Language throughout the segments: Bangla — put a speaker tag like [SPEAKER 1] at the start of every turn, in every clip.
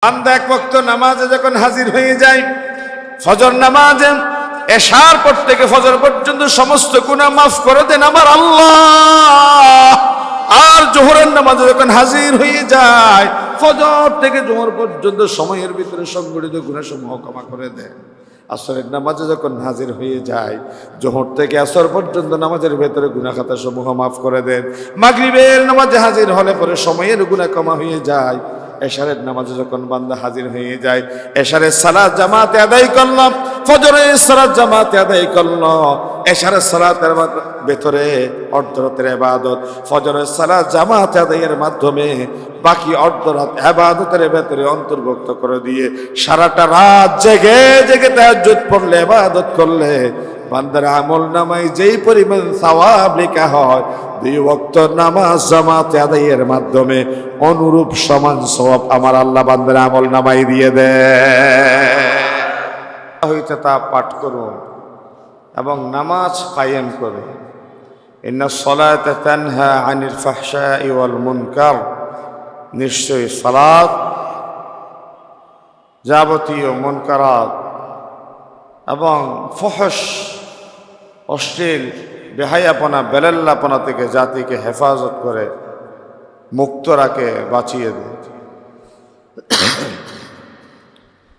[SPEAKER 1] বান্দা এক ওয়াক্ত নামাজে যখন হাজির হয়ে যায়, ফজর নামাজে এশার পর থেকে ফজর পর্যন্ত সমস্ত গুনাহ মাফ করে দেন আমার আল্লাহ। আর জোহরের নামাজে যখন হাজির হয়ে যায়, ফজর থেকে জোহর পর্যন্ত সময়ের ভিতরে সংগঠিত গুনাহ সমূহ ক্ষমা করে দেন। আসরের নামাজে যখন হাজির হয়ে যায়, জোহর থেকে আসর পর্যন্ত নামাজের ভেতরে গুনাহ খাতা সমূহ মাফ করে দেন। মাগরিবের নামাজে হাজির হলে পরে সময়ের গুনাহ ক্ষমা হয়ে যায়। এশারের নামাজে যখন বান্দা হাজির হয়ে যায়, এশারের সালাত জামাতে আদায় করলাম, ফজরের সালাত জামাতে আদায় করলো, এশারের সালাতের ভেতরে অর্ধরাতের ইবাদত, ফজরের সালাত জামাতে আদায়ের মাধ্যমে বাকি অর্ধরাত ইবাদতের ভেতরে অন্তর্ভুক্ত করে দিয়ে সারাটা রাত জেগে জেগে তাহাজ্জুদ পড়লে ইবাদত করলে বান্দার আমল নামায় যেই পরিমাণ সওয়াব লেখা হয়, 2 ওয়াক্ত নামাজ জামাতে আদায়ের মাধ্যমে অনুরূপ সমান সওয়াব আমার আল্লাহ বান্দার আমল নামায় দিয়ে দেয়। হইতে তা পাঠ করুন এবং নামাজ কায়েম করুন। ইন্নাস সালাতা তানহা আনিল ফাহশাই ওয়াল মুনকার, নিশ্চয়ই সালাত যাবতীয় মুনকারাত এবং ফুহশ অশ্লীল বেহায়াপনা বেলাল্লাপনা থেকে জাতিকে হেফাজত করে, মুক্ত রাখে, বাঁচিয়ে দেয়।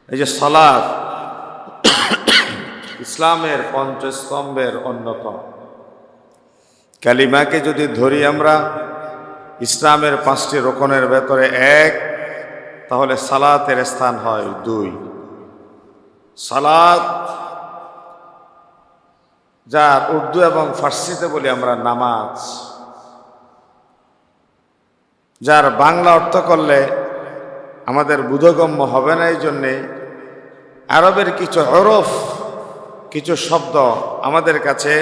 [SPEAKER 1] এই যে সালাত ইসলামের পঞ্চস্তম্ভের অন্যতম। কালিমাকে যদি ধরি আমরা ইসলামের 5টি রোকনের ভেতরে 1, তাহলে সালাতের স্থান হয় 2। সালাত, যার উর্দু এবং ফার্সিতে বলি আমরা নামাজ, যার বাংলা অর্থ করলে আমাদের বোধগম্য হবে না। এই জন্যে আরবের কিছু হরফ, কিছু শব্দ আমাদের কাছে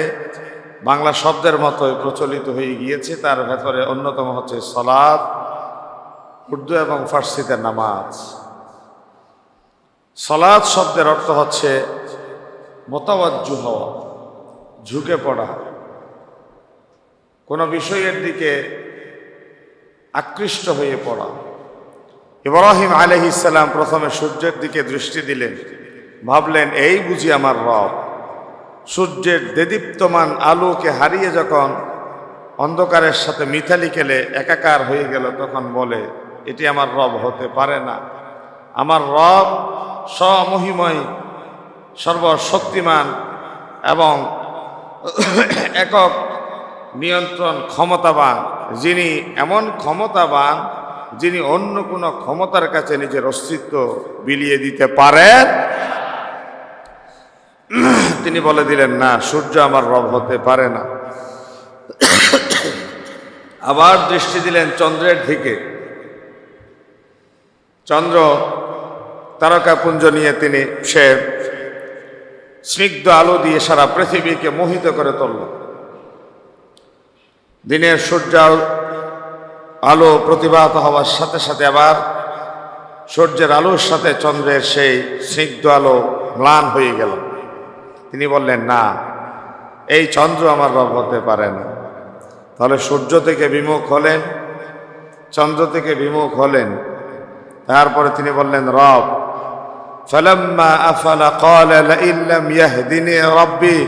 [SPEAKER 1] বাংলা শব্দের মতোই প্রচলিত হয়ে গিয়েছে। তার ভেতরে অন্যতম হচ্ছে সালাত, উর্দু এবং ফার্সিতে নামাজ। সালাত শব্দের অর্থ হচ্ছে মুতাওয়াজ্জু হওয়া, ঝুঁকে পড়া, কোনো বিষয়ের দিকে আকৃষ্ট হয়ে পড়া। ইব্রাহিম আলাইহিস সালাম প্রথমে সূর্যের দিকে দৃষ্টি দিলেন, ভাবলেন এই বুঝি আমার রব। সূর্যের দেদীপ্যমান আলোকে হারিয়ে যখন অন্ধকারের সাথে মিথালি খেলে একাকার হয়ে গেল, তখন বলে এটি আমার রব হতে পারে না। আমার রব স্বমহিময়, সর্বশক্তিমান এবং একক নিয়ন্ত্রণ ক্ষমতাবান, যিনি এমন ক্ষমতাবান যিনি অন্য কোনো ক্ষমতার কাছে নিজের অস্তিত্ব বিলিয়ে দিতে পারেন। তিনি বলে দিলেন না, সূর্য আমার রব হতে পারে না। আবার দৃষ্টি দিলেন চন্দ্রের দিকে। চন্দ্র তারকাপুঞ্জ নিয়ে সে স্নিগ্ধ আলো দিয়ে সারা পৃথিবীকে মোহিত করে তুলল। দিনের সূর্য আলো প্রতিভাত হওয়ার সাথে সাথে আবার সূর্যের আলোর সাথে চন্দ্রের সেই স্নিগ্ধ আলো ম্লান হয়ে গেল। তিনি বললেন না, এই চন্দ্র আমার রব হতে পারে না। তাহলে সূর্য থেকে বিমুখ হলেন, চন্দ্র থেকে বিমুখ হলেন। তারপরে তিনি বললেন রব। فلما أفل قال لئن لم يهدني ربي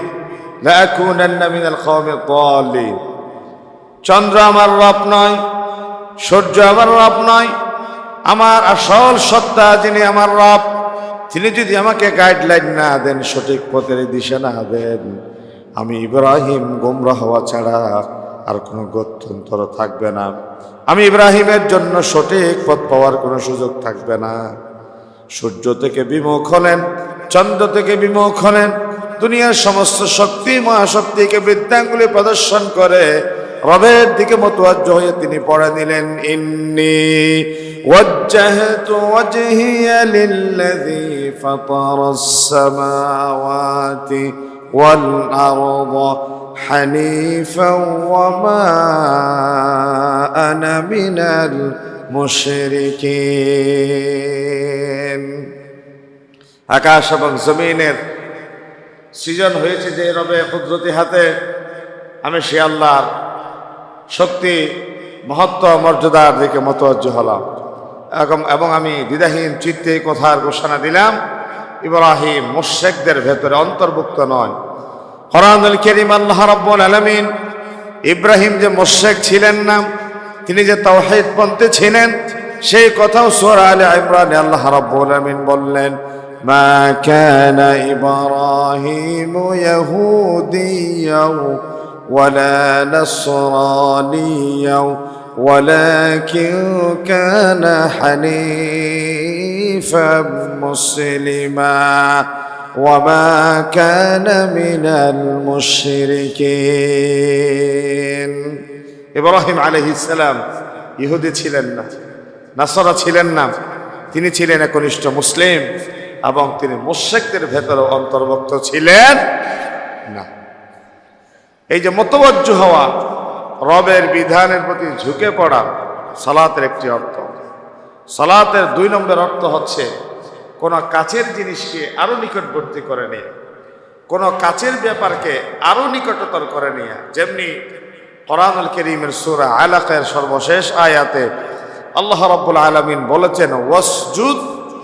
[SPEAKER 1] لأكونن من القوم الضالين। চন্দ্র আমার রব নয়, সূর্য আমার রব নয়, আমার আসল সত্তা যিনি আমার রব, তিনি যদি আমাকে গাইডলাইন না দেন, সঠিক পথের দিশা না দেন, আমি ইব্রাহিম গোমরাহ হওয়া ছাড়া আর কোনো গত্যন্তর থাকবে না। আমি ইব্রাহিমের জন্য সঠিক পথ পাওয়ার কোনো সুযোগ থাকবে না। সূর্য থেকে বিমুখ হলেন, চন্দ্র থেকে বিমুখ হলেন, দুনিয়ার সমস্ত শক্তি মহাশক্তিকে বৃদ্ধাঙ্গুলি প্রদর্শন করে রবের দিকে মুতাওয়াজ্জহ হয়ে তিনি পড়ে নিলেন ইন্নী ওয়াজ্জাহতু ওয়াজহিয়া লিল্লাযী ফাতারাস সামাওয়াতি ওয়াল আরদা হানিফান ওয়া মা আনা মিনাল মুশরিকিন। আকাশ এবং জমিনের সৃজন হয়েছে যে রবে কুদরতি হাতে, আমি সে আল্লাহর শক্তি মহত্ব মর্যাদার দিকে মুতাওয়াজ্জহ হলাম। এবং আমি দ্বিধাহীন চিত্তে কথার ঘোষণা দিলাম, ইব্রাহিম মুশরিকদের ভেতরে অন্তর্ভুক্ত নয়। কোরআনুল কারীম আল্লাহ রাব্বুল আলামিন ইব্রাহিম যে মুশরিক ছিলেন না, তিনি যে তাওহীদপন্থী ছিলেন, সেই কথাও সূরা আলে ইমরানে আল্লাহ রাব্বুল আলামিন বললেন, মা কানা ইব্রাহিমু ইয়াহুদিয়্যাও ওয়ালা নাসরানিয়্যাও ولكن كان حنيفا مسلما وما كان من المشركين। ইব্রাহিম আলাইহিস সালাম ইহুদি ছিলেন না, নাসারা ছিলেন না, তিনি ছিলেন একনিষ্ঠ মুসলিম এবং তিনি মুশরিকদের ভেতরে অন্তর্ভুক্ত ছিলেন না। এই যে মুতাওয়াজ্জিহ হওয়া, রবের বিধানের প্রতি ঝুঁকে পড়া সালাতের একটি অর্থ। সালাতের 2 নম্বর অর্থ হচ্ছে কোন কাছের জিনিসকে আরো নিকটবর্তী করে নেয়া, কোন কাছের ব্যাপারকে আরো নিকটতর করে নেয়া। যেমনি কোরআনুল কারীমের সূরা আলাকের সর্বশেষ আয়াতে আল্লাহ রাব্বুল আলামিন বলেছেন, ওয়াসজুদ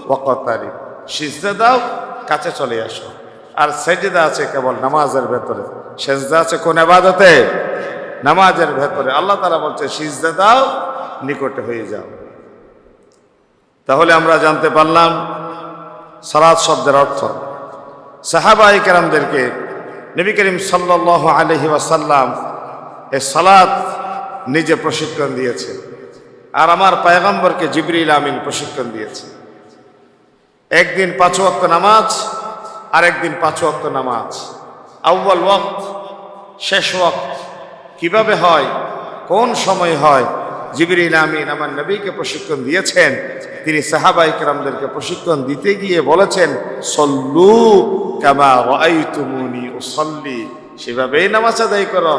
[SPEAKER 1] ওয়াকতারিব, সিজদা দাও, কাছে চলে আসো। আর সাজদা আছে কেবল নামাজের ভেতরে, সিজদা আছে কোন ইবাদতে? নামাজের ভেতরে। আল্লাহ তাআলা বলছে সিজদা দাও, নিকটে হয়ে যাও। তাহলে আমরা জানতে পারলাম সালাত শব্দের অর্থ। সাহাবায়ে কেরামদেরকে নবী করিম সাল্লাল্লাহু আলাইহি ওয়াসাল্লাম এই সালাত নিজে প্রশিক্ষণ দিয়েছে, আর আমার পয়গম্বরকে জিবরিল আমিন প্রশিক্ষণ দিয়েছে। একদিন 5 ওয়াক্ত নামাজ, আর একদিন 5 ওয়াক্ত নামাজ। আউয়াল ওয়াক্ত, শেষ ওয়াক্ত কিভাবে হয়, কোন সময় হয়, জিবরিল আমিন আমার নবীকে প্রশিক্ষণ দিয়েছেন। তিনি সাহাবায়ে কেরামদেরকে প্রশিক্ষণ দিতে গিয়ে বলেছেন, সল্লু কামা রাআইতুমুনি উসাল্লি, সেভাবেই নামাজ আদায় করো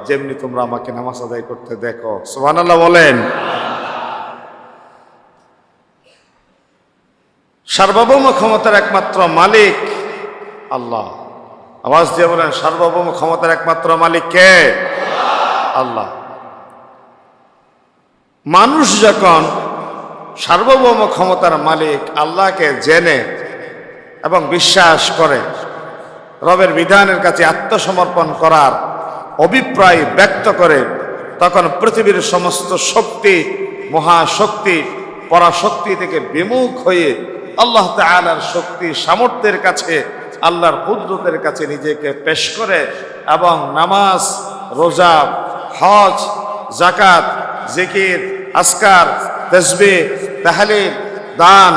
[SPEAKER 1] যেমনি তোমরা আমাকে নামাজ আদায় করতে দেখো। সুবহানাল্লাহ বলেন। সার্বভৌম ক্ষমতার একমাত্র মালিক আল্লাহ। আওয়াজ দিয়ে বলেন, সার্বভৌম ক্ষমতার একমাত্র মালিক কে? আল্লাহ। মানুষ যখন সার্বভৌম ক্ষমতার মালিক আল্লাহকে জেনে এবং বিশ্বাস করে, রবের বিধানের কাছে আত্মসমর্পণ করার অভিপ্রায় ব্যক্ত করে, তখন পৃথিবীর সমস্ত শক্তি, মহাশক্তি, পরাশক্তি থেকে বিমুখ হয়ে আল্লাহ তাআলার শক্তি সামর্থ্যের কাছে, আল্লাহর কুদরতের কাছে নিজেকে পেশ করে এবং নামাজ, রোজা, হজ, যাকাত, জিকির, আজকার, তাসবিহ, তাহলিল, দান,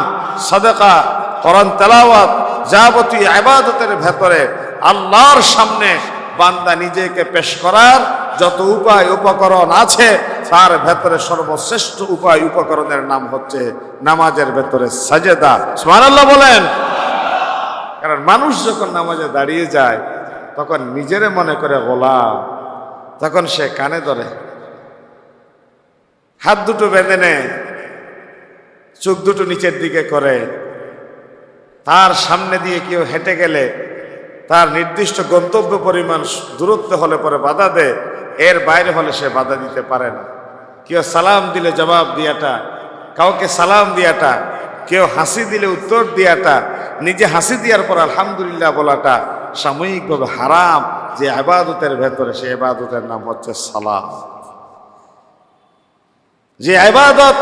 [SPEAKER 1] সাদাকা, কোরআন তেলাওয়াত, যাবতীয় ইবাদতের ভেতরে আল্লাহর সামনে বান্দা নিজেকে পেশ করার যত উপায় উপকরণ আছে, তার ভেতরে সর্বশ্রেষ্ঠ উপায় উপকরণের নাম হচ্ছে নামাজের ভেতরে সাজদা। সুবহানাল্লাহ বলেন। কারণ মানুষ যখন নামাজে দাঁড়িয়ে যায় তখন নিজেরে মনে করে গোলাম, তখন সে কানে ধরে, হাত দুটো বেঁধে নেয়, চোখ দুটো নিচের দিকে করে। তার সামনে দিয়ে কেউ হেঁটে গেলে তার নির্দিষ্ট গন্তব্য পরিমাণ দূরত্ব হলে পরে বাধা দেয়, এর বাইরে হলে সে বাধা দিতে পারে না। কেউ সালাম দিলে জবাব দিয়াটা, কাউকে সালাম দিয়াটা, কেউ হাসি দিলে উত্তর দিয়াটা, নিজে হাসি দেওয়ার পর আলহামদুলিল্লাহ বলাটা সাময়িকভাবে হারাম। যে ইবাদতের ভেতরে, সে ইবাদতের নাম হচ্ছে সালাত। যে ইবাদত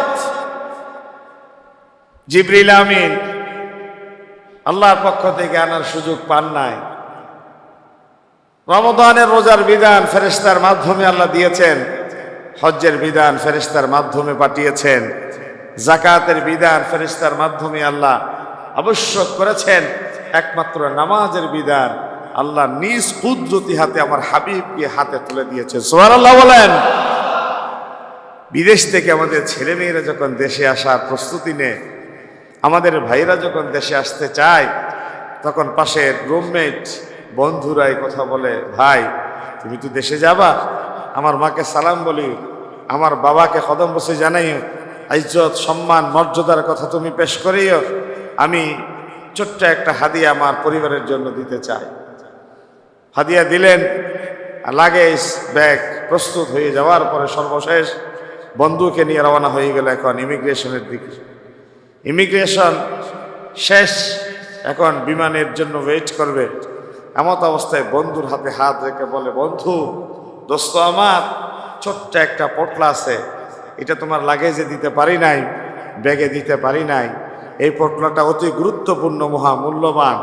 [SPEAKER 1] জিবরিল আমিন আল্লাহর পক্ষ থেকে আনার সুযোগ পান নাই। রমজানের রোজার বিধান ফেরেশতার মাধ্যমে আল্লাহ দিয়েছেন, হজ্জের বিধান ফেরেশতার মাধ্যমে পাঠিয়েছেন, যাকাতের বিধান ফেরেশতার মাধ্যমে আল্লাহ আবশ্যক করেছেন। একমাত্র নামাজের বিধান আল্লাহ নিজ কুদরতি হাতে আমার হাবিবকে হাতে তুলে দিয়েছেন। সুবহানাল্লাহ বলেন। বিদেশ থেকে আমাদের ছেলেমেয়েরা যখন দেশে আসার প্রস্তুতি নেয়, আমাদের ভাইরা যখন দেশে আসতে চায়, তখন পাশের রুমমেট বন্ধুরাই কথা বলে, ভাই তুমি তো দেশে যাবা, আমার মাকে সালাম বলি, আমার বাবাকে কদম বসে জানাইও, ইজ্জত সম্মান মর্যাদার কথা তুমি পেশ করিও, আমি ছোট্ট একটা হাদিয়া আমার পরিবারের জন্য দিতে চাই। হাদিয়া দিলেন, লাগেজ ব্যাগ প্রস্তুত হয়ে যাওয়ার পরে সর্বশেষ বন্ধুকে নিয়ে রওনা হয়ে গেল এখন ইমিগ্রেশনের দিকে। ইমিগ্রেশন শেষ, এখন বিমানের জন্য ওয়েট করবে। এমত অবস্থায় বন্ধুর হাতে হাত রেখে বলে, বন্ধু, দোস্ত আমার, ছোট্ট একটা পটলা আছে, এটা তোমার লাগেজে দিতে পারি নাই, ব্যাগে দিতে পারি নাই। এই পটলাটা অতি গুরুত্বপূর্ণ, মহামূল্যবান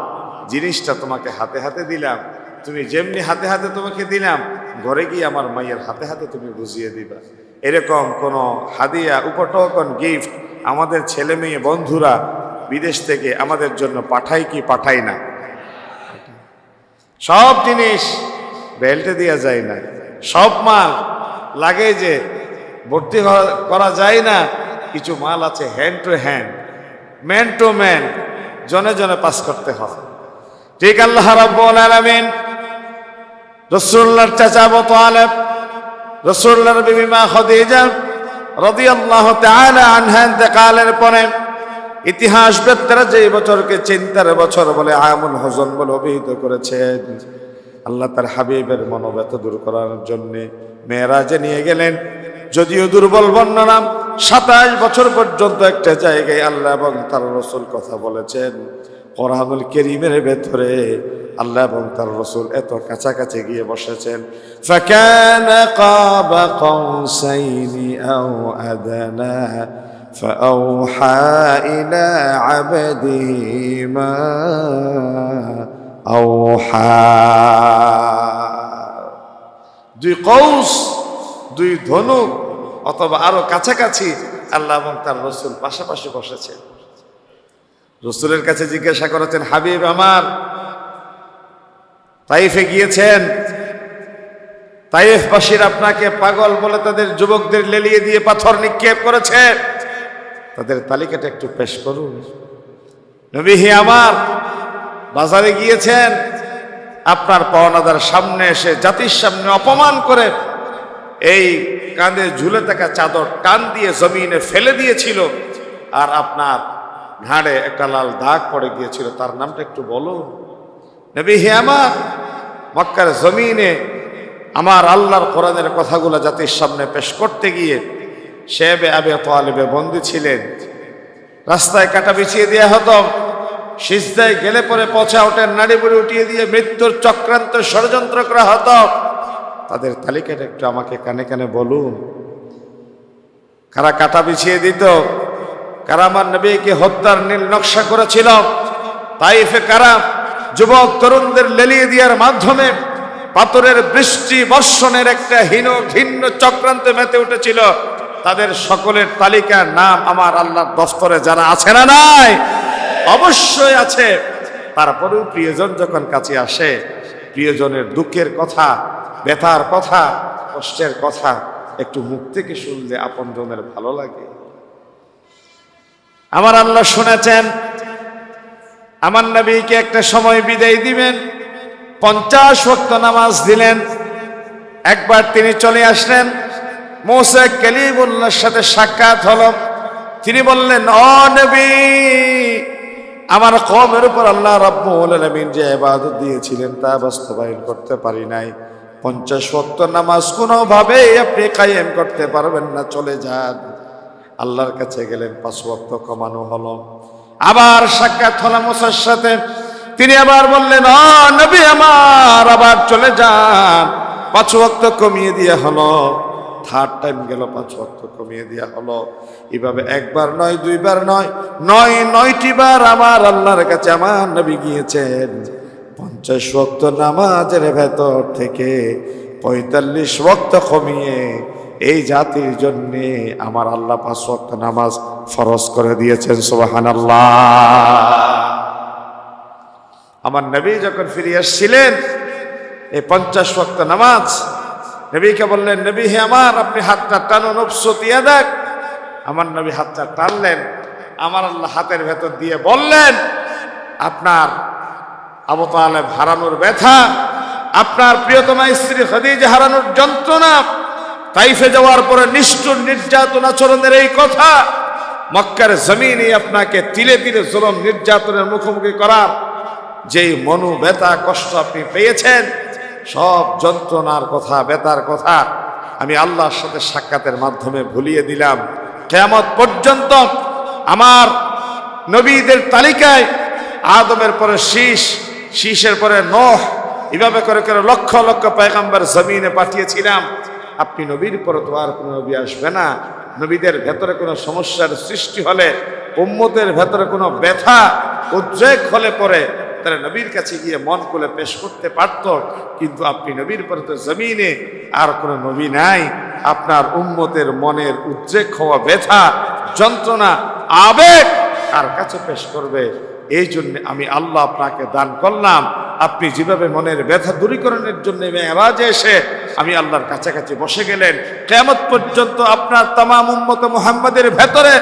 [SPEAKER 1] জিনিসটা তোমাকে হাতে হাতে দিলাম। তুমি যেমনি হাতে হাতে তোমাকে দিলাম, ঘরে গিয়ে আমার মায়ের হাতে হাতে তুমি বুঝিয়ে দিবা। এরকম কোনো হাদিয়া, উপটকন, গিফট আমাদের ছেলে মেয়ে বন্ধুরা বিদেশ থেকে আমাদের জন্য পাঠায় কি পাঠায় না? সব জিনিস বেল্টে দেওয়া যায় না, সব মাল লাগেজে ভর্তি করা যায় না। কিছু মাল আছে hand to hand, man to man, জনে জনে পাস করতে হয়। ঠিক আল্লাহ রাব্বুল আলামিন রাসূলুল্লাহর চাচা আবু তালেব, রাসূলুল্লাহর বিবি মা খাদিজা রাদিয়াল্লাহু তাআলা আনহা ইন্তেকালের পরে ইতিহাসবেত্তারা যে বছরকে চিন্তার বছর বলে, আমুল হযন বলে অভিহিত করেছেন, আল্লাহ তার হাবিবের মনোব্যথা দূর করার জন্যে মেরাজে নিয়ে গেলেন। যদিও দুর্বল বর্ণনা, 27 বছর পর্যন্ত একটা জায়গায় আল্লাহ এবং তার রাসূল কথা বলেছেন। কোরআনুল কারীমের ভেতরে আল্লাহ এবং তার রাসূল এত কাছাকাছি গিয়ে বসেছেন। ফাকানা কাবা কাউসাইনি আও আদানা ফাআওহা ইলা আবদিহি মা আওহা। দুই কৌস, দুই ধনুক অথবা আরো কাছাকাছি আল্লাহ এবং তার রাসূল পাশাপাশি বসেছেন। রাসূলের কাছে জিজ্ঞাসা করেছেন, হাবিব আমার, তাইফে গিয়েছেন, তাইফবাসীর আপনাকে পাগল বলে তাদের যুবকদের লেলিয়ে দিয়ে পাথর নিক্ষেপ করেছে, তাদের তালিকাটা একটু পেশ করুন। নবী হে আমার, বাজারে গিয়েছেন, আপনার পাওনাদার সামনে এসে জাতির সামনে অপমান করে এই কাঁধে ঝুলে থাকা চাদর টান দিয়ে জমিনে ফেলে দিয়েছিল, আর আপনার ঘাড়ে একটা লাল দাগ পড়ে গিয়েছিল, তার নামটা একটু বলো। নবী হে আমার, মক্কার জমিনে আমার আল্লাহর কোরআনের কথাগুলো জাতির সামনে পেশ করতে গিয়ে শেবে আবি তালেবে বন্দী ছিলেন, রাস্তায় কাটা বিছিয়ে দেওয়া হতো, সিজদায় গেলে পরে পচা ওঠেন নাড়ি বুড়ি উঠিয়ে দিয়ে মৃত্যুর চক্রান্ত ষড়যন্ত্র করা হতো। তাদের তালিকাটা একটু আমাকে কানে কানে বলুন। কারা কাটা বিছিয়ে দিত, কারা আমার নবীকে হত্যার নীল নকশা করেছিল, তাইফে কারা যুবক তরুণদের লেলিয়ে দেওয়ার মাধ্যমে পাথরের বৃষ্টি বর্ষণের একটা ঘৃণ্য চক্রান্তে মেতে উঠেছিল, তাদের সকলের তালিকার নাম আমার আল্লাহর দফতরে জানা আছে না নাই? অবশ্যই আছে। তারপরেও প্রিয়জন যখন কাছে আসে, প্রিয়জনের দুঃখের কথা, ব্যথার কথা, কষ্টের কথা একটু মুখ থেকে শুনলে আপনজনের ভালো লাগে। আমার আল্লাহ শুনেছেন, আমার নবীকে একটা সময় বিদায় দিবেন, 50 ওয়াক্ত নামাজ দিলেন। একবার তিনি চলে আসলেন, মুসা কালিমুল্লাহর সাথে সাক্ষাৎ হলো। তিনি বললেন, ও নবী, আমার কওমের উপর আল্লাহ রাব্বুল আলামিন যে ইবাদত দিয়েছিলেন তা বাস্তবায়ন করতে পারি নাই। 50 ওয়াক্ত নামাজ কোনোভাবেই আপনি কায়েম করতে পারবেন না, চলে যান। আল্লাহর কাছে গেলেন, 5 ওয়াক্ত কমানো হলো। আবার সাক্ষাৎ হলো মুসার সাথে। তিনি আবার বললেন, ও নবী আমার, আবার চলে যান। 5 ওয়াক্ত কমিয়ে দেওয়া হলো। থার্ড টাইম গেল, 5 ওয়াক্ত কমিয়ে দেওয়া হলো। এভাবে একবার নয়, দুইবার নয়, 9টি বার আমার আল্লাহর কাছে আমার নবী গিয়েছেন। 50 ওয়াক্ত নামাজের ভেতর থেকে 45 ওয়াক্ত কমিয়ে এই জাতির জন্য আমার আল্লাহ 5 ওয়াক্ত নামাজ ফরজ করে দিয়েছেন। সুবহানাল্লাহ। আমার নবী যখন ফিরে আসছিলেন, এই 50 ওয়াক্ত নামাজ, নবীকে বললেন, নবী হে আমার, আপনি হাতটা টানুন, নফসতিয়া দেখ। আমার নবী হাতটা টানলেন, আমার আল্লাহ হাতের ভেতর দিয়ে বললেন, আপনার আবু তালেব হারানোর ব্যথা, আপনার প্রিয়তমা স্ত্রী খাদিজা হারানোর যন্ত্রণা, তাইফে যাওয়ার পরে নিষ্ঠুর নির্যাতন আচরণের এই কথা, মক্কার জমিনে আপনাকে তিলে তিলে জুলুম নির্যাতনের মুখোমুখি করার যেই মনো ব্যথা কষ্ট আপনি পেয়েছেন, সব যন্ত্রণার কথা, ব্যথার কথা আমি আল্লাহর সাথে সাক্ষাতের মাধ্যমে ভুলিয়ে দিলাম। কিয়ামত পর্যন্ত আমার নবীদের তালিকায় আদমের পরে শীষ, শীষের পরে নূহ, এভাবে করে করে লক্ষ লক্ষ পয়গম্বর জমিনে পাঠিয়েছিলাম। আপনি নবীর পরে তো আর কোনো নবী আসবে না। নবীদের ভেতরে কোনো সমস্যার সৃষ্টি হলে, উম্মতের ভেতরে কোনো ব্যথা উদ্রেক হলে পরে তারা নবীর কাছে গিয়ে মন খুলে পেশ করতে পারত। কিন্তু আপনি নবীর পরে তো জমিনে আর কোনো নবী নাই। আপনার উম্মতের মনের উদ্রেক হওয়া ব্যথা, যন্ত্রণা, আবেগ কার কাছে পেশ করবে? এই জন্য আমি আল্লাহ আপনাকে দান করলাম। আপনি যেভাবে মনের ব্যথা দূরীকরণের জন্য মেরাজে এসে আমি আল্লাহর কাছাকাছি বসে গেলেন, কিয়ামত পর্যন্ত আপনার তামাম উম্মত মুহাম্মাদের ভেতরে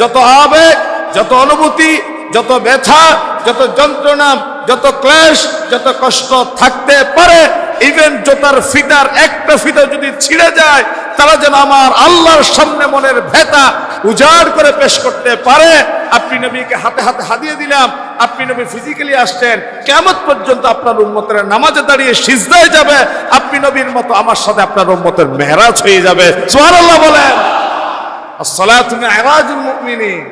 [SPEAKER 1] যত আবেগ, যত অনুভূতি, যত ব্যথা, যত যন্ত্রণা, যত ক্লেশ, যত কষ্ট থাকতে পারে, ইভেন জোতার ফিতার একটা ফিতা যদি ছিঁড়ে যায়, তারা যেন আমার আল্লাহর সামনে মনের ব্যথা উজাড় করে পেশ করতে পারে। আপনি নবীকে হাতে হাতে হাদিয়ে দিলাম। আপনি নবী ফিজিক্যালি আসছেন, কিয়ামত পর্যন্ত আপনার উম্মতের নামাজে দাঁড়িয়ে সিজদায় যাবে। আপনি নবীর মতো আমার সাথে আপনার উম্মতের মেহরাজ হয়ে যাবে। সুবহানাল্লাহ বলেন। আসসালাতু মি'রাজুল মুমিনিন।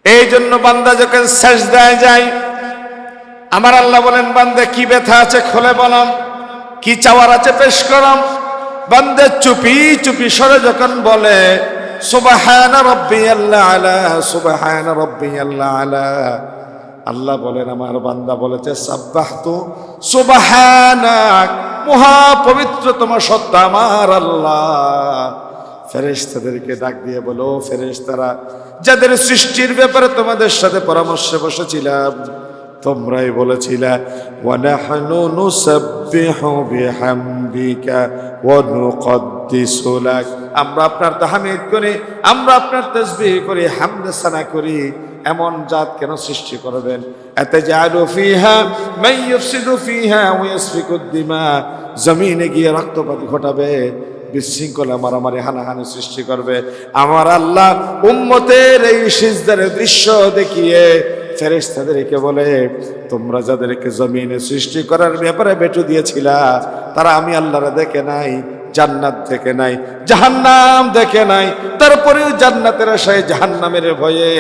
[SPEAKER 1] এই জন্য বান্দা যখন সিজদায় যায়, আমার আল্লাহ বলেন, বান্দা কি ব্যথা আছে খুলে বলম, কি চাওয়ার আছে পেশ করম। বান্দা চুপি চুপি সরে যখন বলে সুবহান রাব্বিয়াল আলা, সুবহান রাব্বিয়াল আলা, আল্লাহ বলেন আমার বান্দা বলেছে সাব্বাহতু সুবহানাক, মহা পবিত্র তোমার সত্তা আমার আল্লাহ। ফেরেশতাদেরকে ডাক দিয়ে বলো, ফেরেশতারা যাদের সৃষ্টির ব্যাপারে তোমাদের সাথে পরামর্শে বসেছিলাম, তোমরাই বলেছিলে ওয়া নাহনু নুসাব্বিহু বিহামদিকা ওয়া নুকদ্দিসু লাক, আমরা আপনার তাহমিদ করি, আমরা আপনার তাসবিহ করি, হামদ সানা করি। এমন জাত কেন সৃষ্টি করবেন? আতাজালু ফিহা মান ইউফসিদু ফিহা ওয়া ইয়াসফিকুদ দিমা, জমিনে গিয়ে রক্তপাত ঘটাবে, বিশৃঙ্খলা, মারামারি, হানাহানি সৃষ্টি করবে। আমার আল্লাহ উম্মতের এই সিজদার দৃশ্য দেখিয়ে ফেরেশতাদেরকে বলে, তোমরা যাদেরকে জমিনে সৃষ্টি করার ব্যাপারে বেটু দিয়েছিলা, তারা আমি আল্লাহরে দেখে নাই, জান্নাত দেখে নাই, জাহান্নাম দেখে নাই, তারপরেও জান্নাতের আশায় জাহান্নামের ভয়ে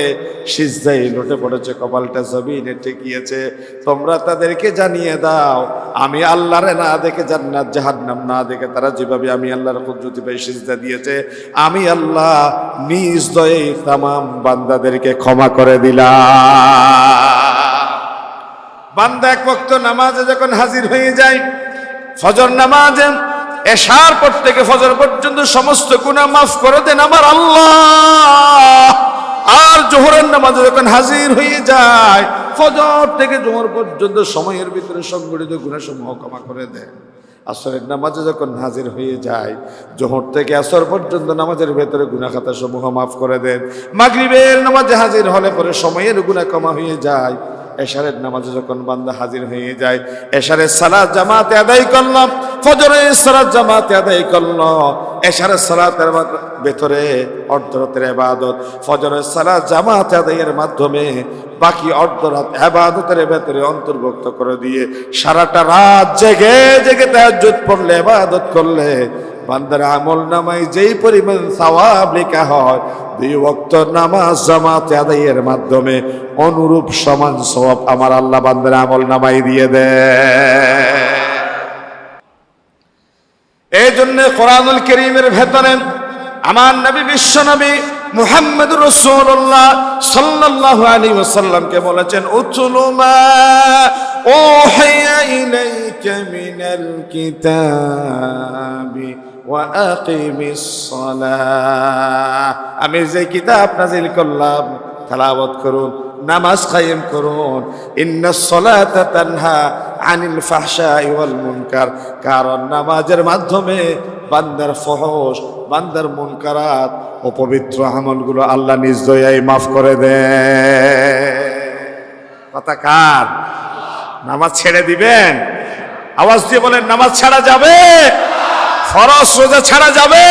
[SPEAKER 1] সিজদায় লুটে পড়েছে, কপালটা জমিনে ঠেকিয়েছে। তোমরা তাদেরকে জানিয়ে দাও, আমি আল্লাহরে না দেখে, জান্নাত জাহান্নাম না দেখে, তারা যেভাবে আমি আল্লাহর কুদরতি পাই সিজদা দিয়েছে, আমি আল্লাহ নিজ দয়ে তামাম বান্দাদেরকে ক্ষমা করে দিলাম। বান্দা এক ওয়াক্ত নামাজে যখন হাজির হয়ে যায়, ফজর নামাজে, এশার পর থেকে ফজর পর্যন্ত সমস্ত গুনাহ মাফ করে দেন আমার আল্লাহ। আর জোহরের নামাজে যখন হাজির হয়ে যায়, ফজর থেকে জোহর পর্যন্ত সময়ের ভিতরে সংগঠিত গুনাহ সমূহ ক্ষমা করে দেন। আসরের নামাজে যখন হাজির হয়ে যায়, জোহর থেকে আসর পর্যন্ত নামাজের ভেতরে গুনাহ খাতা সমূহ মাফ করে দেন। মাগরিবের নামাজে হাজির হলে পরে সময়ের গুনাহ ক্ষমা হয়ে যায়। এশারের নামাজে যখন বান্দা হাজির হয়ে যায়, এশারের সালাত জামাতে আদায় করলাম, ফজরের সালাত জামাতে আদায় করলো, এশারের সালাতের ভেতরে অর্ধরাতের ইবাদত, ফজরের সালাত জামাতে আদায়ের মাধ্যমে বাকি অর্ধরাত ইবাদতের ভেতরে অন্তর্ভুক্ত করে দিয়ে সারাটা রাত জেগে জেগে তাহাজ্জুদ পড়লে, ইবাদত করলে বান্দার আমল নামায় যেই পরিমাণ সওয়াব লেখা হয়, 2 ওয়াক্ত নামাজ জামাতে আদায়ের মাধ্যমে অনুরূপ সমান সওয়াব আমার আল্লাহ বান্দার আমল নামায় দিয়ে দেয়। এই জন্য কোরআনুল কারীমের ভেতরে আমার নবী, বিশ্ব নবী মুহাম্মদুর রাসূলুল্লাহ সাল্লাল্লাহু আলাইহি ওয়াসাল্লামকে বলেছেন, উতলু মা উহিয়া ইলাইকা মিনাল কিতাবি ওয়া আকিমিস সালাহ, আমি যে কিতাব নাযিল করলাম তেলাওয়াত করুন, নামাজ কায়েম করুন। ইন্নাস সালাতা তানহা আনিল ফাহশাই ওয়াল মুনকার, কারণ নামাজের মাধ্যমে বান্দার ফহশ, বান্দার মুনকারাত, অপবিত্র আমলগুলো আল্লাহ নিজ দয়ায় মাফ করে দেয়। কথা কার? নামাজ ছেড়ে দিবেন? আওয়াজ দিয়ে বলেন, নামাজ ছাড়া যাবে? ফরজ রোজা ছাড়া যাবে?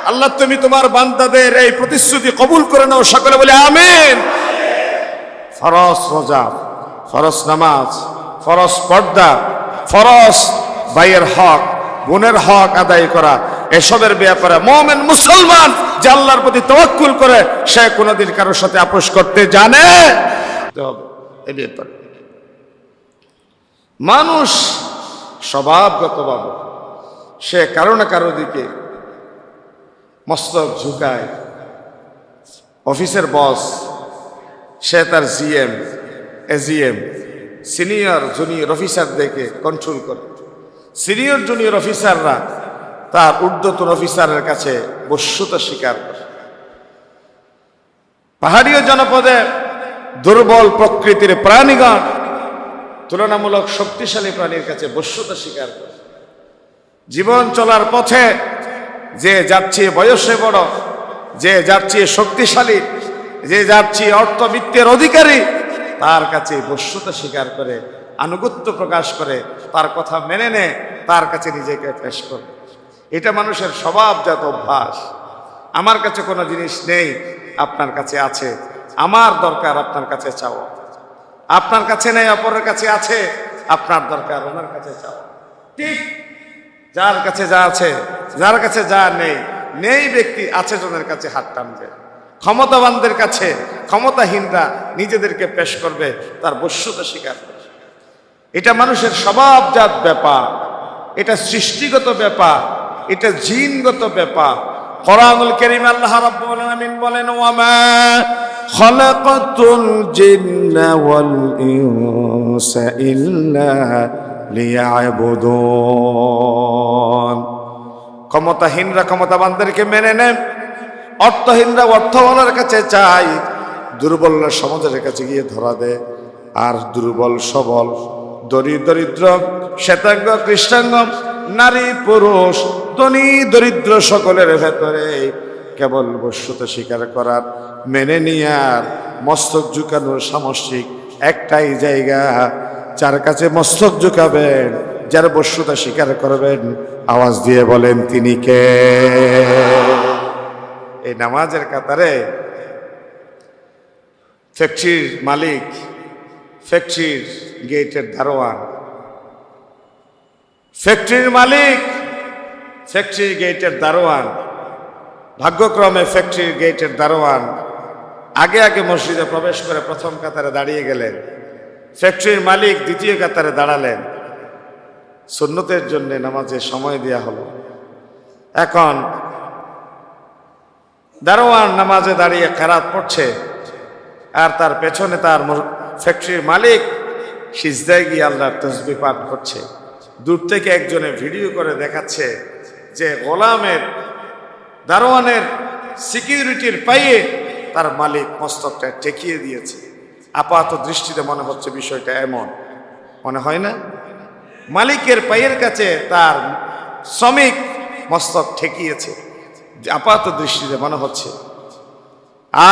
[SPEAKER 1] আল্লাহ তুমি তোমার বান্দাদের এই প্রতিশ্রুতি কবুল করে নাও, সকলে বলে আমিন। ফরজ রোজা, ফরজ নামাজ, ফরজ পর্দা, ফরজ ভাইয়ের হক, বোনের হক আদায় করা, এসবের ব্যাপারে মুমিন মুসলমান যে আল্লাহর প্রতি তাওয়াক্কুল করে সে কোনোদিন কারোর সাথে আপোষ করতে জানে। এই ব্যাপারে মানুষ স্বভাবগতভাবে সে কারো না কারো দিকে মস্তক ঝুঁকায়। অফিসের বস সে তার জিএম এজিএম সিনিয়র জুনিয়র অফিসারদেরকে কন্ট্রোল করে। সিনিয়র জুনিয়র অফিসাররা তার ঊর্ধ্বতন অফিসারের কাছে বশ্যতা স্বীকার করে। পাহাড়ীয় জনপদে দুর্বল প্রকৃতির প্রাণীগণ তুলনামূলক শক্তিশালী প্রাণীর কাছে বশ্যতা স্বীকার করে। জীবন চলার পথে যে যার চেয়ে বয়সে বড়, যে যার চেয়ে শক্তিশালী, যে যার চেয়ে অর্থবিত্তের অধিকারী, তার কাছে বশ্যতা স্বীকার করে, আনুগত্য প্রকাশ করে, তার কথা মেনে নেয়, তার কাছে নিজেকে পেশ করে। এটা মানুষের স্বভাবজাত অভ্যাস। আমার কাছে কোনো জিনিস নেই, আপনার কাছে আছে, আমার দরকার আপনার কাছে চাওয়া। আপনার কাছে নেই, অপরের কাছে আছে, আপনার দরকার ওনার কাছে চাওয়া। ঠিক যার কাছে যা আছে, যার কাছে যা নেই, নেই ব্যক্তি আছে জনের কাছে হাত টানবে। ক্ষমতাবানদের কাছে ক্ষমতাহীনরা নিজেদেরকে পেশ করবে, তার বশ্যতা স্বীকার করবে। এটা মানুষের স্বভাবজাত ব্যাপার, এটা সৃষ্টিগত ব্যাপার, এটা জিনগত ব্যাপার। কোরআনুল কারীম আল্লাহ রাব্বুল আলামিন বলেন, ওয়ামা খালাকাতুল জিন্না ওয়াল ইনসা ইল্লা লিয়াবুদুন। ক্ষমতাহীনরা ক্ষমতাবানদেরকে মেনে নেয়, অর্থহীনরা অর্থওয়ালার কাছে চায়, দুর্বলরা সমাজের কাছে গিয়ে ধরা দেয়। আর দুর্বল সবল, দরিদ্র শ্বেতাঙ্গ কৃষ্ণাঙ্গ, নারী পুরুষ, ধনী দরিদ্র সকলের ভেতরে কেবল বশ্যতা স্বীকার করার, মেনে নেয়ার, মস্তক ঝুঁকানোর সামষ্টিক একটাই জায়গা। যার কাছে মস্তক ঝুঁকাবেন, যার বশ্যতা স্বীকার করবেন, আওয়াজ দিয়ে বলেন তিনি কে? এই নামাজের কাতারে ফ্যাক্টরির মালিক, ফ্যাক্টরির গেটের দারোয়ান, ফ্যাক্টরির মালিক, ফ্যাক্টরির গেটের দারোয়ান, ভাগ্যক্রমে ফ্যাক্টরির গেটের দারোয়ান আগে আগে মসজিদে প্রবেশ করে প্রথম কাতারে দাঁড়িয়ে গেলেন। ফ্যাক্টরির মালিক দ্বিতীয় কাতারে দাঁড়ালেন। সুন্নতের জন্য নামাজে সময় দেওয়া হলো। এখন দারোয়ান নামাজে দাঁড়িয়ে কেরাত পড়ছে, আর তার পেছনে তার ফ্যাক্টরির মালিক সিজদায় গিয়ে আল্লাহর তাসবিহ পাঠ করছে। দূর থেকে একজনে ভিডিও করে দেখাচ্ছে যে গোলামের, দারোয়ানের সিকিউরিটির পায়ে তার মালিক মস্তকটা ঠেকিয়ে দিয়েছে। আপাত দৃষ্টিতে মনে হচ্ছে বিষয়টা এমন, মনে হয় না? মালিকের পায়ের কাছে তার শ্রমিক মস্তক ঠেকিয়েছে, আপাত দৃষ্টিতে মনে হচ্ছে।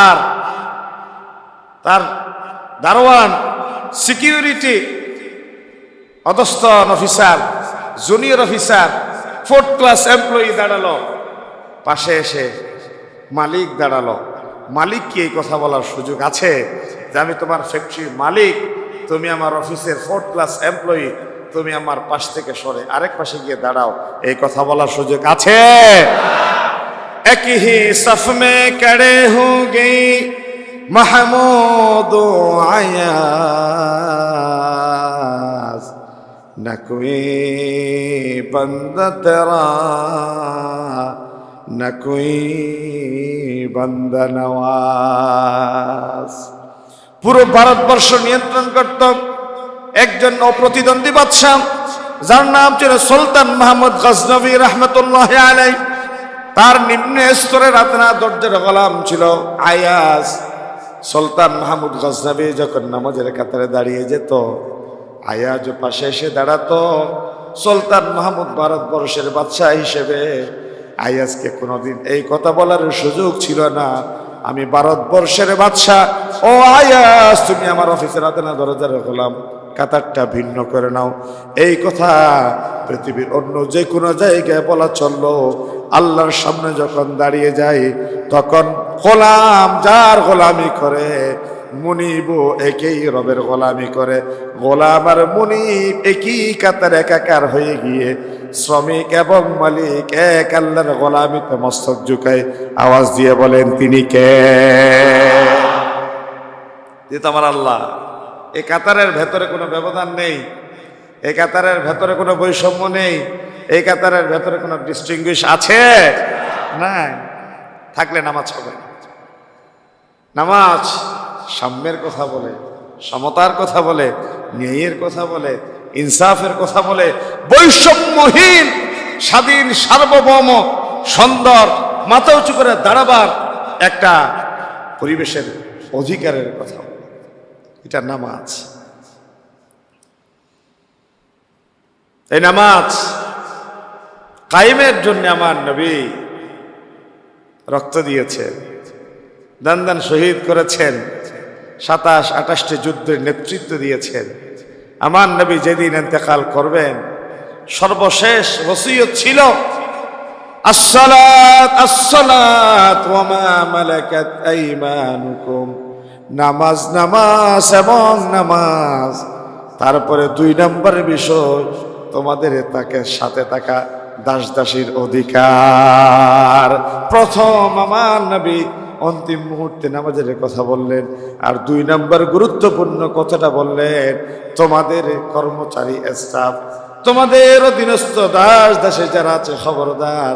[SPEAKER 1] আর তার দারোয়ান, সিকিউরিটি, অধস্তন officer, junior officer, 4th class employee দাঁড়ালো। পাশে এসে মালিক দাঁড়ালো। মালিক কি এই কথা বলার সুযোগ আছে যে আমি তোমার ফ্যাক্টরির মালিক, তুমি আমার অফিসের 4th ক্লাস এমপ্লয়ি, তুমি আমার পাশ থেকে সরে আরেক পাশে গিয়ে দাঁড়াও, এই কথা বলার সুযোগ আছে? এক হি সফ মে খড়ে হোগে মাহমুদ ও আয়াজ, না কোই বান্দা তেরা না কোই বান্দা নওয়াজ। পুরো ভারতবর্ষ নিয়ন্ত্রণ করত একজন অপ্রতিদ্বন্দ্বী বাদশাহ, যার নাম ছিল সুলতান মাহমুদ গজনভী রহমতুল্লাহ আলাইহি। তার নিম্ন স্তরের আদনা দর্জার গোলাম ছিল আয়াজ। সুলতান মাহমুদ গজনভী যখন নামাজের কাতারে দাঁড়িয়ে যেত, আয়াজ পাশে এসে দাঁড়াতো। সুলতান মাহমুদ ভারতবর্ষের বাদশাহ হিসেবে আয়াজকে কোনোদিন এই কথা বলার সুযোগ ছিল না, আমি ভারতবর্ষের বাদশাহ, ও আয়াজ তুমি আমার অফিসের আদনা দরজার গোলাম, কাতারটা ভিন্ন করে নাও। এই কথা পৃথিবীর অন্য যে কোনো জায়গায় বলা চললো, আল্লাহর সামনে যখন দাঁড়িয়ে যায় তখন গোলাম যার গোলামি করে মুনিবও একই রবের গোলামি করে। গোলাম আর মুনিব একই কাতার একাকার হয়ে গিয়ে শ্রমিক এবং মালিক এক আল্লাহর গোলামিতে মস্তক ঝুঁকায় আওয়াজ দিয়ে বলেন, তিনি কে? যেহেতু আমার আল্লাহ। এই কাতারের ভেতরে কোনো ব্যবধান নেই, এই কাতারের ভেতরে কোনো বৈষম্য নেই, এই কাতারের ভেতরে কোনো ডিস্টিংগুইশ আছে? নাই। থাকলে নামাজ হবে না। নামাজ সাম্যের কথা বলে, সমতার কথা বলে, ন্যায়ের কথা বলে, ইনসাফের কথা বলে, বৈষম্যহীন স্বাধীন সার্বভৌম সুন্দর মাথা উঁচু করে দাঁড়াবার একটা পরিবেশের অধিকারের কথা বলে। এটা নামাজ। এই নামাজ কায়েমের জন্য আমার নবী রক্ত দিয়েছেন, দান দান শহীদ করেছেন, 27-28টি যুদ্ধের নেতৃত্ব দিয়েছেন। আমার নবী যেদিন ইন্তেকাল করবেন সর্বশেষ ওসিয়ত ছিল আসসালাত আসসালাত ওয়া মা মালাকাত আইমানুকুম, নামাজ নামাজ এবং নামাজ। তারপরে 2 নম্বর বিষয় তোমাদের তাকে সাথে থাকা দাস দাসীর অধিকার। প্রথম আমার নবী অন্তিম মুহূর্তে নামাজের কথা বললেন, আর 2 নম্বর গুরুত্বপূর্ণ কথাটা বললেন, তোমাদের কর্মচারী স্টাফ, তোমাদের অধীনস্থ দাস দাসী যারা আছে, খবরদার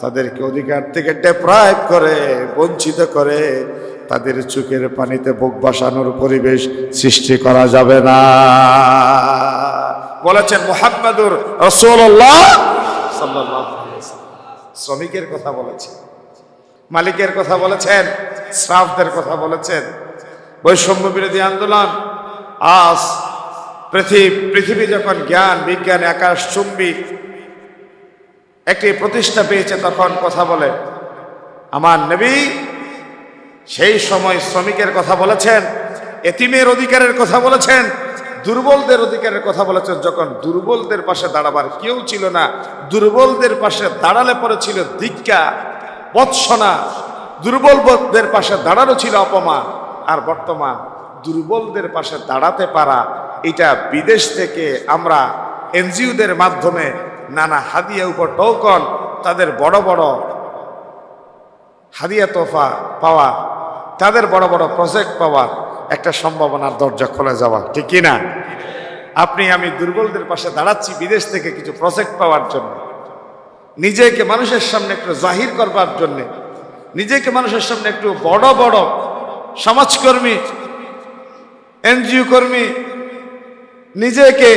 [SPEAKER 1] তাদেরকে অধিকার থেকে ডেপ্রাইভ করে, বঞ্চিত করে তাদের চোখের পানিতে বুক ভাসানোর পরিবেশ সৃষ্টি করা যাবে না। বলেছেন মুহাম্মাদুর রাসূলুল্লাহ সাল্লাল্লাহু আলাইহি ওয়াসাল্লাম। শ্রমিকের কথা বলেছেন, মালিকের কথা বলেছেন, স্টাফদের কথা বলেছেন। বৈষম্য বিরোধী আন্দোলন আজ পৃথিবী যখন জ্ঞান বিজ্ঞান আকাশচুম্বী একটি প্রতিষ্ঠা পেয়েছে তখন কথা বলে। আমার নবী সেই সময় শ্রমিকের কথা বলেছেন, এতিমের অধিকারের কথা বলেছেন, দুর্বলদের অধিকারের কথা বলেছেন। যখন দুর্বলদের পাশে দাঁড়াবার কেউ ছিল না, দুর্বলদের পাশে দাঁড়ালে পরে ছিল ধিক্কা, বৎসনা, দুর্বলদের পাশে দাঁড়ানো ছিল অপমান। আর বর্তমান দুর্বলদের পাশে দাঁড়াতে পারা, এটা বিদেশ থেকে আমরা এনজিওদের মাধ্যমে নানা হাদিয়া উপর টোকন, তাদের বড় বড় হাদিয়া তোফা পাওয়া, তাদের বড় বড় প্রজেক্ট পাওয়ার একটা সম্ভাবনার দরজা খুলে যাওয়া, ঠিক কিনা? আপনি আমি দুর্বলদের পাশে দাঁড়াচ্ছি বিদেশ থেকে কিছু প্রজেক্ট পাওয়ার জন্য, নিজেকে মানুষের সামনে একটু জাহির করবার জন্যে, নিজেকে মানুষের সামনে একটু বড় বড় সমাজকর্মী, এনজিও কর্মী নিজেকে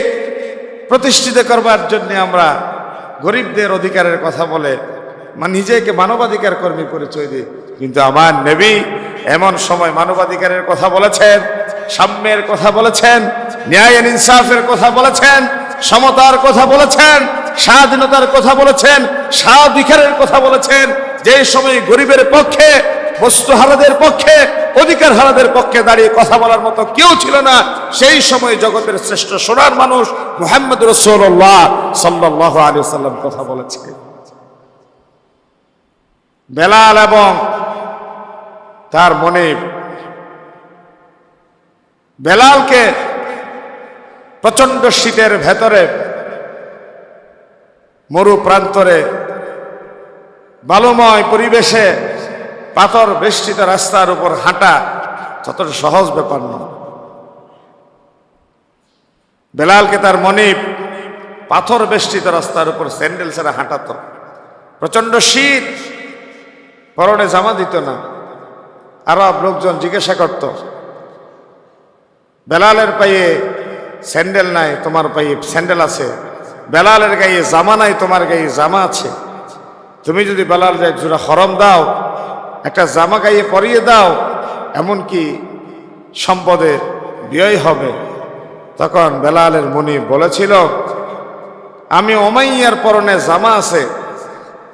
[SPEAKER 1] প্রতিষ্ঠিত করবার জন্য আমরা গরিবদের অধিকারের কথা বলে নিজেকে মানবাধিকার কর্মী পরিচয় দিই। কিন্তু আমার নবী এমন সময় মানবাধিকারের কথা বলেছেন, সাম্যের কথা বলেছেন, ন্যায় ইনসাফের কথা বলেছেন, সমতার কথা বলেছেন, স্বাধীনতার কথা বলেছেন, স্বাধিকারের কথা বলেছেন। যে সময় গরিবের পক্ষে, বস্তু হারাদের পক্ষে, অধিকার হারাদের পক্ষে দাঁড়িয়ে কথা বলার মতো কেউ ছিল না, সেই সময় জগতের শ্রেষ্ঠ সোনার মানুষ মুহাম্মদ রাসূলুল্লাহ সাল্লাল্লাহু আলাইহি ওয়াসাল্লাম কথা বলেছেন। বেলাল এবং তার মনিব, বেলালকে প্রচন্ড শীতের ভেতরে মরু প্রান্তরে বালুময় পরিবেশে পাথর বেষ্টিত রাস্তার উপর হাঁটা যতটা সহজ ব্যাপার নয়। বেলালকে তার মনিব পাথর বেষ্টিত রাস্তার উপর স্যান্ডেল ছাড়া হাঁটাতো। প্রচন্ড শীত, পরনে জামা দিত না। আরব লোকজন জিজ্ঞাসা করত, বেলালের পায়ে স্যান্ডেল নাই, তোমার পায়ে স্যান্ডেল আছে। বেলালের গায়ে জামা নাই, তোমার গায়ে জামা আছে। তুমি যদি বেলালের এক জোড়া খরম দাও, একটা জামা গায়ে পরিয়ে দাও, এমনকি সম্পদের ব্যয় হবে। তখন বেলালের মনিব বলেছিল, আমি উমাইয়ার পরনে জামা আছে,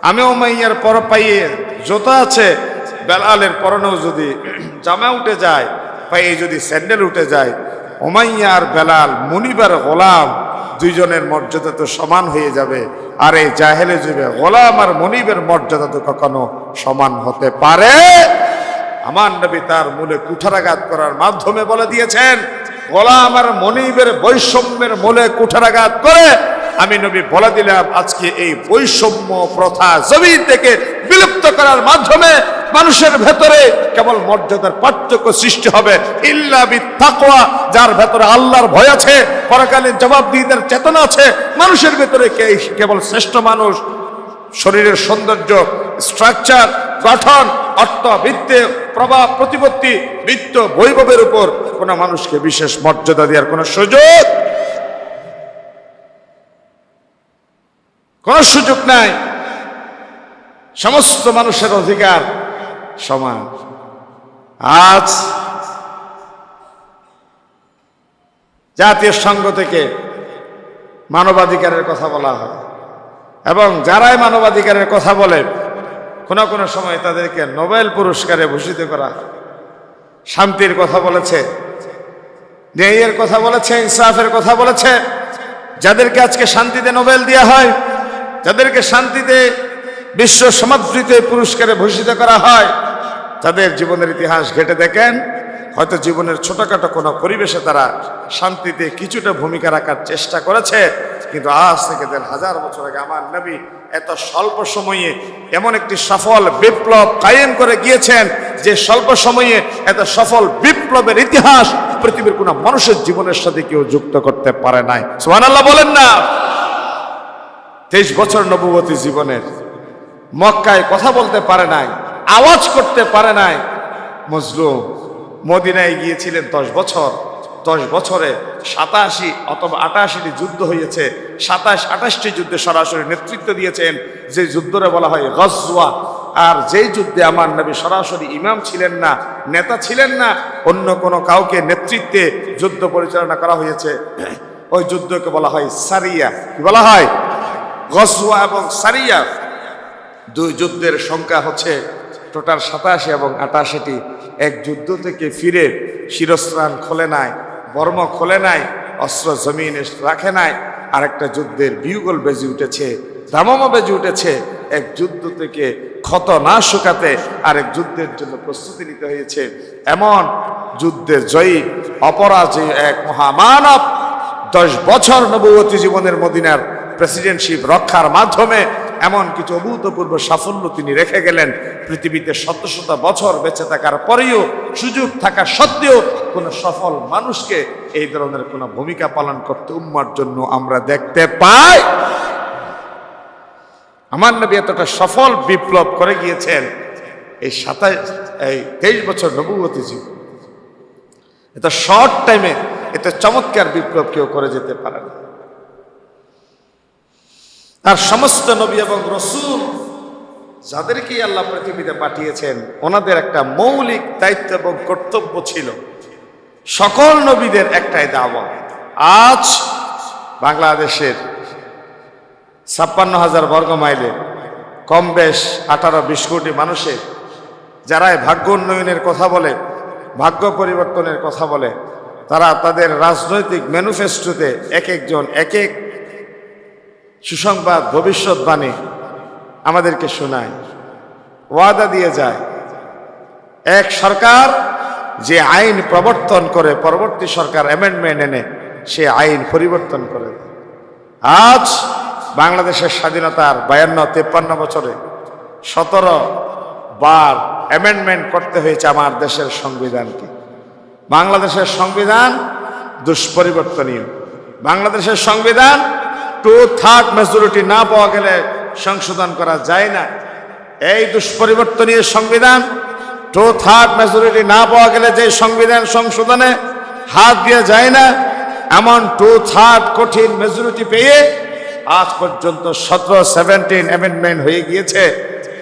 [SPEAKER 1] আমি উমাইয়ার পর পায়ে জুতা আছে, বেলালের পরনেও যদি জামা উঠে যায়, পায়ে যদি স্যান্ডেল উঠে যায়, উমাইয়া আর বেলাল মুনিবার গোলাম, দুইজনের মর্যাদা তো সমান হয়ে যাবে। আর এই জাহেলে যুগে গোলাম আর মনিবের মর্যাদা তো কখনো সমান হতে পারে। আমার নবী তার মূলে কুঠারাঘাত করার মাধ্যমে বলে দিয়েছেন, গোলাম আর মনিবের বৈষম্যের মূলে কুঠারাঘাত করে আমি নবী বলে দিলাম, আজকে এই বৈষম্য প্রথা জমিন থেকে বিলুপ্ত করার মাধ্যমে মানুষের ভেতরে কেবল মর্যাদার পার্থক্য সৃষ্টি হবে, ইল্লা বিত্তাকওয়া, যার ভেতরে আল্লাহর ভয় আছে, পরকালীন জবাবদিহিতার চেতনা আছে, মানুষের ভেতরে কেবল শ্রেষ্ঠ মানুষ, শরীরের সৌন্দর্য, স্ট্রাকচার, গঠন, অর্থ, বৃত্তে, প্রভাব, প্রতিপত্তি, বৃত্ত, বৈভবের উপর কোন মানুষকে বিশেষ মর্যাদা দেওয়ার কোন সুযোগ নাই। সমস্ত মানুষের অধিকার সমান। আজ জাতীয় সংঘ থেকে মানবাধিকারের কথা বলা হয় এবং যারাই মানবাধিকারের কথা বলে কোনো কোনো সময় তাদেরকে নোবেল পুরস্কারে ভূষিত করা হয়। শান্তির কথা বলেছে, ন্যায়ের কথা বলেছে, ইনসাফের কথা বলেছে। যাদেরকে আজকে শান্তিতে নোবেল দেওয়া হয়, যাদেরকে শান্তিতে বিশ্ব সমাদৃত পুরস্কারে ভূষিত করা হয়, তাদের জীবনের ইতিহাস ঘেটে দেখেন, হয়তো জীবনের ছোটখাটো কোনো পরিবেশে তারা শান্তিতে কিছুটা ভূমিকা রাখার চেষ্টা করেছে, কিন্তু আজ থেকে 1000 বছর আগে আমার নবী এত স্বল্প সময়ে এমন একটি সফল বিপ্লব কায়েম করে গিয়েছেন যে স্বল্প সময়ে এত সফল বিপ্লবের ইতিহাস পৃথিবীর কোনো মানুষের জীবনের সাথে কেউ যুক্ত করতে পারে নাই। সুবহানাল্লাহ বলেন না। 23 বছর নবুয়তি জীবনের মক্কায় কথা বলতে পারে নাই, আওয়াজ করতে পারে নাই মজলুম। মদিনায় গিয়েছিলেন 10 বছর, 10 বছরে 87 অথবা 88টি যুদ্ধ হয়েছে। 27-28টি যুদ্ধে সরাসরি নেতৃত্ব দিয়েছেন, যে যুদ্ধরে বলা হয় গজওয়া। আর যেই যুদ্ধে আমার নবী সরাসরি ইমাম ছিলেন না, নেতা ছিলেন না, অন্য কোনো কাউকে নেতৃত্বে যুদ্ধ পরিচালনা করা হয়েছে, ওই যুদ্ধকে বলা হয় সারিয়া। কি বলা হয়? গজওয়া এবং সারিয়া। দুই যুদ্ধের সংখ্যা হচ্ছে টোটাল 87 এবং 88টি। এক যুদ্ধ থেকে ফিরে শিরস্ত্রাণ খোলে নাই, বর্ম খোলে নাই, অস্ত্র জমিনে রাখে নাই। আরেকটা যুদ্ধের বিউগল বেজে উঠেছে, দামামা বেজে উঠেছে। এক যুদ্ধ থেকে ক্ষত না শুকাতে আরেক যুদ্ধের জন্য প্রস্তুতি নিতে হয়েছে। এমন যুদ্ধের জয়ী অপরাজেয় এক মহামানব 10 বছর নবুয়তি জীবনের মদিনার প্রেসিডেন্টশিপ রক্ষার মাধ্যমে এমন কিছু অভূতপূর্ব সাফল্য তিনি রেখে গেলেন। পৃথিবীতে শত শত বছর বেঁচে থাকার পরেও, সুযোগ থাকা সত্ত্বেও কোনো সফল মানুষকে এই ধরনের কোনো ভূমিকা পালন করতে উম্মার জন্য আমরা দেখতে পাই। আমার নবী এতটা সফল বিপ্লব করে গিয়েছেন, এই 23 বছর নবুয়তি জীবন, এত শর্ট টাইমে এত চমৎকার বিপ্লব কেউ করে যেতে পারে না। তার সমস্ত নবী এবং রসুল যাদেরকে আল্লাহ পৃথিবীতে পাঠিয়েছেন, ওনাদের একটা মৌলিক দায়িত্ব এবং কর্তব্য ছিল। সকল নবীদের একটাই দাওয়াত। আজ বাংলাদেশের 56,000 বর্গ মাইলে কম বেশ 18-20 কোটি মানুষের যারাই ভাগ্য উন্নয়নের কথা বলে, ভাগ্য পরিবর্তনের কথা বলে, তারা তাদের রাজনৈতিক ম্যানিফেস্টোতে এক একজন এক এক সুসংবাদ, ভবিষ্যৎবাণী আমাদেরকে শোনায়, ওয়াদা দিয়ে যায়। এক সরকার যে আইন প্রবর্তন করে, পরবর্তী সরকার অ্যামেন্ডমেন্ট এনে সে আইন পরিবর্তন করে। আজ বাংলাদেশের স্বাধীনতার 52-53 বছরে 17 বার অ্যামেন্ডমেন্ট করতে হয়েছে আমার দেশের সংবিধানকে। বাংলাদেশের সংবিধান দুষ্পরিবর্তনীয়। বাংলাদেশের সংবিধান 2/3 মেজরিটি না পাওয়া গেলে সংশোধন করা যায় না। এই দুষ্পরিবর্তনীয় সংবিধান 2/3 মেজরিটি না পাওয়া গেলে যে সংবিধান সংশোধনে হাত দিয়ে যায় না, এমন 2/3 কঠিন মেজরিটি পেয়ে আজ পর্যন্ত 17 অ্যামেন্ডমেন্ট হয়ে গিয়েছে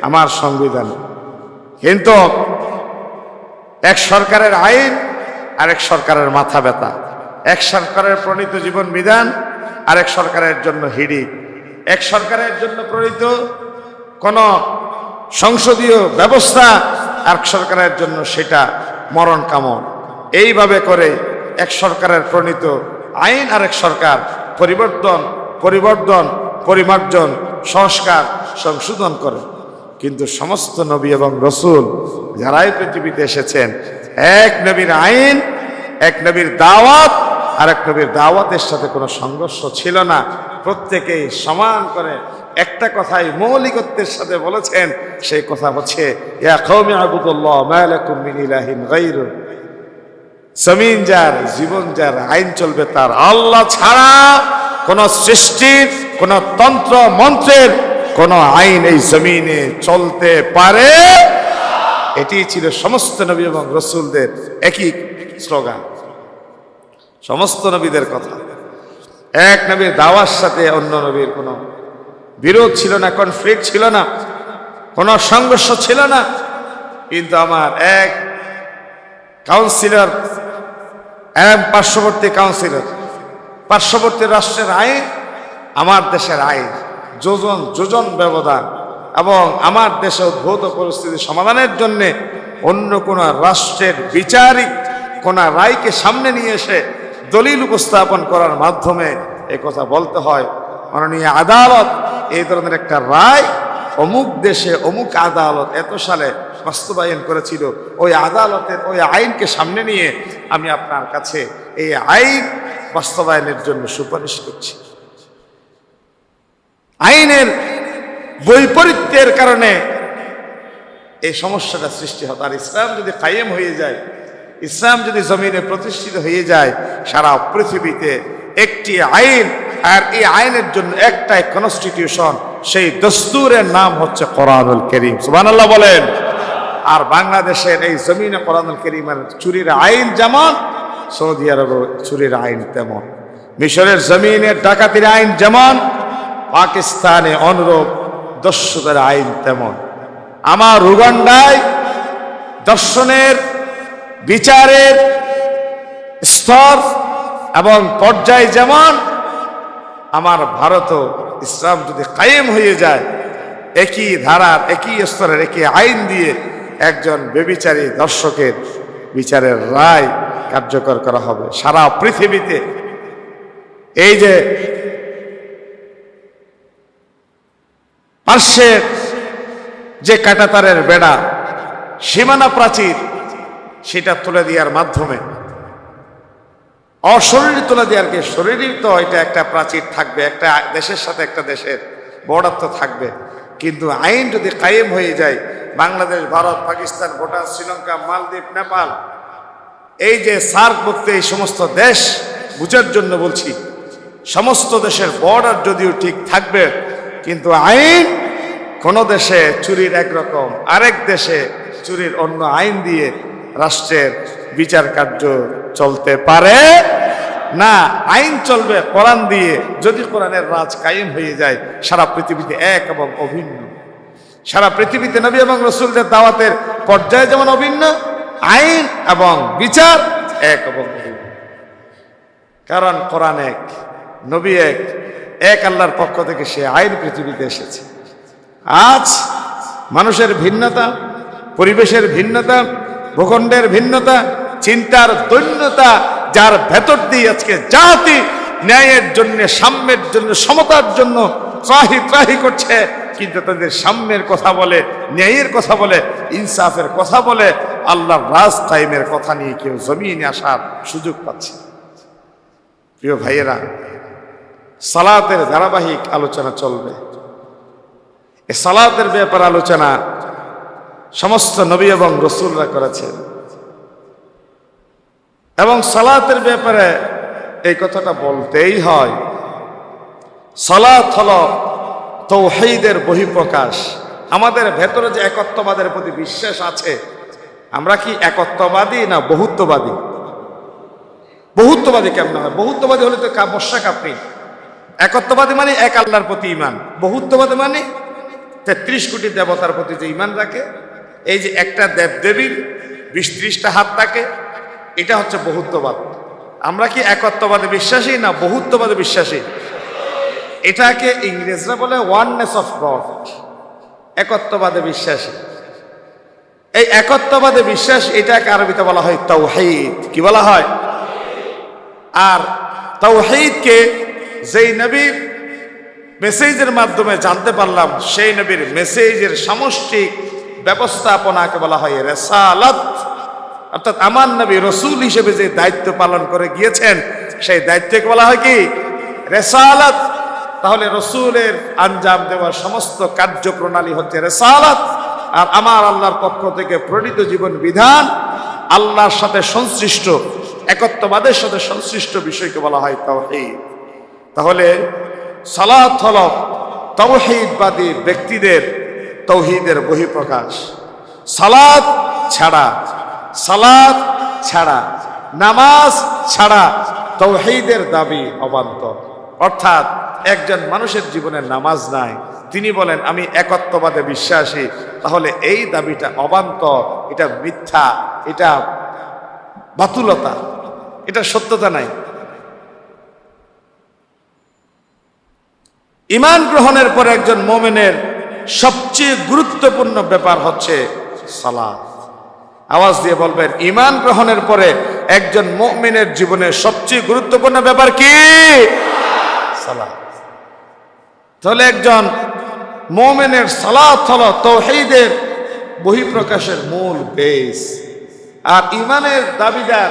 [SPEAKER 1] আমার সংবিধান। কিন্তু এক সরকারের আইন আরেক সরকারের মাথা ব্যথা, এক সরকারের প্রণীত জীবন বিধান আরেক সরকারের জন্য হিড়িক, এক সরকারের জন্য প্রণীত কোন সংসদীয় ব্যবস্থা আরেক সরকারের জন্য সেটা মরণ কামড়। এইভাবে করে এক সরকারের প্রণীত আইন আরেক সরকার পরিবর্তন, পরিমার্জন, সংস্কার, সংশোধন করে। কিন্তু সমস্ত নবী এবং রসুল যারাই পৃথিবীতে এসেছেন, এক নবীর আইন, এক নবীর দাওয়াত আর এক নবীর দাওয়াতের সাথে কোনো সংঘর্ষ ছিল না। প্রত্যেকেই সমান করে একটা কথাই মৌলিকত্বের সাথে বলেছেন, সেই কথা হচ্ছে ইয়া কওমি আবুদুল্লাহ মা লাকুম মিন ইলাহিন গায়রু। জমিন যার, জীবন যার, আইন চলবে তার। আল্লাহ ছাড়া কোন সৃষ্টির, কোন তন্ত্র মন্ত্রের কোন আইন এই জমিনে চলতে পারে। এটি ছিল সমস্ত নবী এবং রসুলদের একই স্লোগান, সমস্ত নবীদের কথা। এক নবীর দাওয়ার সাথে অন্য নবীর কোনো বিরোধ ছিল না, কনফ্লিক্ট ছিল না, কোনো সংঘর্ষ ছিল না। কিন্তু আমার এক কাউন্সিলর, পার্শ্ববর্তী কাউন্সিলর, পার্শ্ববর্তী রাষ্ট্রের আইন আমার দেশের আইন যোজন যোজন ব্যবধান, এবং আমার দেশে উদ্ভূত পরিস্থিতি সমাধানের জন্য অন্য কোন রাষ্ট্রের বিচারিক কোন রায়কে সামনে নিয়ে এসে দলিল উপস্থাপন করার মাধ্যমে এ কথা বলতে হয় মাননীয় আদালত এই ধরনের একটা রায় অমুক দেশে অমুক আদালত এত সালে বাস্তবায়ন করেছিল, ওই আদালতের ওই আইনকে সামনে নিয়ে আমি আপনার কাছে এই আইন বাস্তবায়নের জন্য সুপারিশ করছি। আইনের বৈপরীত্যের কারণে এই সমস্যাটা সৃষ্টি হয়। আর ইসলাম যদি কায়েম হয়ে যায়, ইসলাম যদি জমিনে প্রতিষ্ঠিত হয়ে যায়, সারা পৃথিবীতে একটি আইন, আর এই আইনের জন্য একটাই কনস্টিটিউশন, সেই দস্তুরের নাম হচ্ছে কোরআনুল কারীম। সুবহানাল্লাহ বলেন। আর বাংলাদেশের এই জমিনে কোরআনুল কারীমের চুরির আইন যেমন, সৌদি আরবে চুরির আইন তেমন, মিশরের জমিনের ডাকাতির আইন যেমন, পাকিস্তানে অনুরূপ দস্যুদের আইন তেমন। আমার উগান্ডায় দর্শনের বিচারের স্তর এবং পর্যায় যেমন, আমার ভারতও ইসলাম যদি কায়েম হয়ে যায়, একই ধারার, একই স্তরের, একই আইন দিয়ে একজন বেবিচারী দর্শকের বিচারের রায় কার্যকর করা হবে সারা পৃথিবীতে। এই যে পার্শ্বের যে কাঁটাতারের বেড়া, সীমানা প্রাচীর, সেটা তুলে দেওয়ার মাধ্যমে, অশরীরী তুলে দেওয়ার কে শরীরই তো এটা একটা প্রাচীর থাকবে, একটা দেশের সাথে একটা দেশের বর্ডার তো থাকবে। কিন্তু আইন যদি কায়েম হয়ে যায়, বাংলাদেশ, ভারত, পাকিস্তান, ভুটান, শ্রীলঙ্কা, মালদ্বীপ, নেপাল, এই যে সার্কভুক্ত এই সমস্ত দেশ বুঝার জন্য বলছি, সমস্ত দেশের বর্ডার যদিও ঠিক থাকবে, কিন্তু আইন কোন দেশে চুরির একরকম, আরেক দেশে চুরির অন্য আইন দিয়ে রাষ্ট্রের বিচার কার্য চলতে পারে না। আইন চলবে কোরআন দিয়ে। যদি কোরআনের রাজ কায়েম হয়ে যায়, সারা পৃথিবীতে এক এবং অভিন্ন। সারা পৃথিবীতে নবী এবং রসুলদের দাওয়াতের পর্যায়ে যেমন অভিন্ন, আইন এবং বিচার এক এবং অভিন্ন। কারণ কোরআন এক, নবী এক, এক আল্লাহর পক্ষ থেকে সে আইন পৃথিবীতে এসেছে। আজ মানুষের ভিন্নতা, পরিবেশের ভিন্নতা, ভূখণ্ডের ভিন্নতা, চিন্তার দৈন্যতা, যার ভেতর দিয়ে আজকে জাতি ন্যায়ের জন্য, সাম্যের জন্য, সমতার জন্য ত্রাহি ত্রাহি করছে, কিন্তু তাদের সাম্যের কথা বলে, ন্যায়ের কথা বলে, ইনসাফের কথা বলে, আল্লাহর রাজ কায়েমের কথা নিয়ে কেউ জমিনে আসার সুযোগ পাচ্ছে। প্রিয় ভাইয়েরা, সালাতের ধারাবাহিক আলোচনা চলবে। এই সালাতের ব্যাপারে আলোচনা সমস্ত নবী এবং রসুলরা করেছেন, এবং সালাতের ব্যাপারে এই কথাটা বলতেই হয়। সালাত হলো তাওহীদের বহিঃপ্রকাশ। আমাদের ভেতরে যে একত্ববাদের প্রতি বিশ্বাস আছে, আমরা কি একত্ববাদী না বহুত্ববাদী? বহুত্ববাদী কেমন হয়? বহুত্ববাদী হলে তো বর্ষাক আপনি। একত্ববাদী মানে এক আল্লাহর প্রতি ঈমান, বহুত্ববাদী মানে 33 কোটি দেবতার প্রতি যে ঈমান রাখে। এই যে একটা দেবদেবীর 20-30টা হাত থাকে, এটা হচ্ছে বহুত্ববাদ। আমরা কি একত্ববাদে বিশ্বাসী না বহুত্ববাদে বিশ্বাসী? এটাকে ইংরেজরা বলে ওয়াননেস অফ গড, একত্ববাদে বিশ্বাসী। এই একত্ববাদে বিশ্বাস, এটাকে আরবিতে বলা হয় তাওহীদ। কি বলা হয়? আর তাওহীদকে যেই নবীর মেসেজের মাধ্যমে জানতে পারলাম সেই নবীর মেসেজের সামষ্টিক ব্যবস্থাপনাকে বলা হয় রিসালাত। অর্থাৎ আমার নবী রসুল হিসেবে যে দায়িত্ব পালন করে গিয়েছেন সেই দায়িত্বকে বলা হয় কি? রিসালাত। তাহলে রসুলের আঞ্জাম দেওয়ার সমস্ত কার্যপ্রণালী হচ্ছে রিসালাত। আর আমার আল্লাহর পক্ষ থেকে প্রণীত জীবন বিধান আল্লাহর সাথে সংশ্লিষ্ট, একত্ববাদের সাথে সংশ্লিষ্ট বিষয়কে বলা হয় তাওহীদ। তাহলে সালাত হলো তাওহীদবাদী ব্যক্তিদের তাওহীদের বহিঃপ্রকাশ। সালাত ছাড়া নামাজ ছাড়া তাওহীদের দাবি অবান্তর। অর্থাৎ একজন মানুষের জীবনে নামাজ নাই, তিনি বলেন আমি একত্ববাদে বিশ্বাসী, তাহলে এই দাবিটা অবান্তর, এটা মিথ্যা, এটা বাতুলতা, এটা সত্যতা নাই। ঈমান গ্রহণের পর একজন মুমিনের সবচেয়ে গুরুত্বপূর্ণ ব্যাপার হচ্ছে সালাত। আওয়াজ দিয়ে বলবেন, ঈমান গ্রহণের পরে একজন মুমিনের জীবনে সবচেয়ে গুরুত্বপূর্ণ ব্যাপার কি? সালাত। তাহলে একজন মুমিনের সালাত হলো তাওহীদের বহিঃপ্রকাশের মূল বেস। আর ঈমানের দাবিদার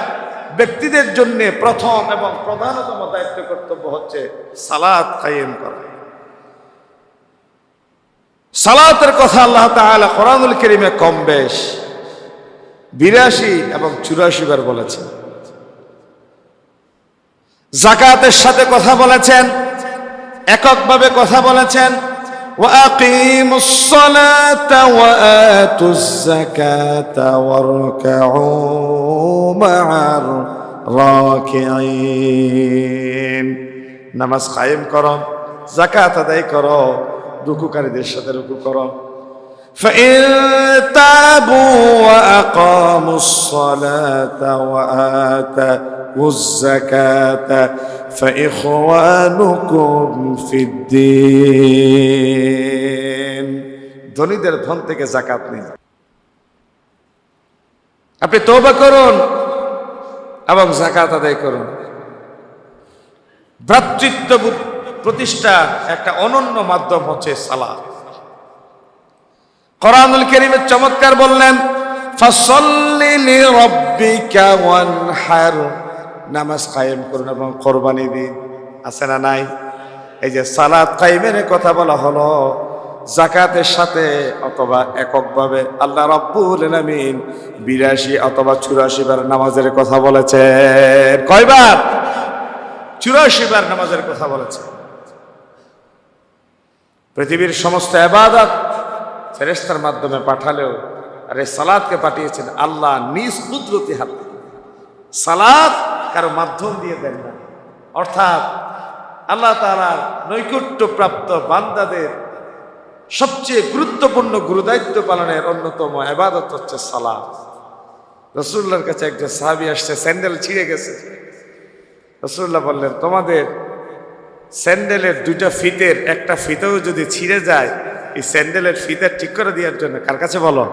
[SPEAKER 1] ব্যক্তিদের জন্য প্রথম এবং প্রধানতম দায়িত্ব কর্তব্য হচ্ছে সালাত কায়েম করা। সালাতের কথা আল্লাহ তাআলা কোরআনুল কারীমে কম বেশ 82 এবং 84 বার বলেছেন। যাকাতের সাথে কথা বলেছেন, এককভাবে কথা বলেছেন, ওয়া আকিমুস সালাতা ওয়া আতুজ যাকাতা ওয়ারকাউ মা'আর রাকিঈন। নামাজ কায়েম করো, যাকাত আদায় করো, রুকুকারীদের সাথে রুকু করো। فإن تابوا وأقاموا الصلاة وآتوا الزكاة فإخوانكم في الدين। ধনীদের ধন থেকে যাকাত নিন, আপনি তওবা করুন এবং যাকাত আদায় করুন। ভ্রাতৃত্ববোধ প্রতিষ্ঠা একটা অনন্য মাধ্যম হচ্ছে সালাত। কোরআনুল কারীমে চমৎকার বললেন, ফাসাল্লি লিরাব্বিকা ওয়ানহার। নামাজ কায়েম করুন এবং কোরবানি দিন। আছে না নাই? এই যে সালাত কায়েমের কথা বলা হলো, যাকাতের সাথে অথবা এককভাবে আল্লাহ রাব্বুল আলামিন 82 অথবা 84 বার নামাজের কথা বলেছেন। কয়বার? 84 বার নামাজের কথা বলেছেন। পৃথিবীর সমস্ত ইবাদত ফেরেশতার মাধ্যমে পাঠালেও আর এই সালাতকে পাঠিয়েছেন আল্লাহ নিজ কুদরতি হাতে। সালাত কারো মাধ্যম দিয়ে দেন না। অর্থাৎ আল্লাহ তাআলার নৈকট্যপ্রাপ্ত বান্দাদের সবচেয়ে গুরুত্বপূর্ণ গুরুদায়িত্ব পালনের অন্যতম ইবাদত হচ্ছে সালাত। রাসূলুল্লাহর কাছে একজন সাহাবী আসছে, স্যান্ডেল ছিঁড়ে গেছে। রাসূলুল্লাহ বললেন, তোমাদের স্যান্ডেলের 2টা ফিতের একটা ফিতেও যদি ছিঁড়ে যায়, এই স্যান্ডেলের ফিতে ঠিক করে দেওয়ার জন্য কার কাছে বলো?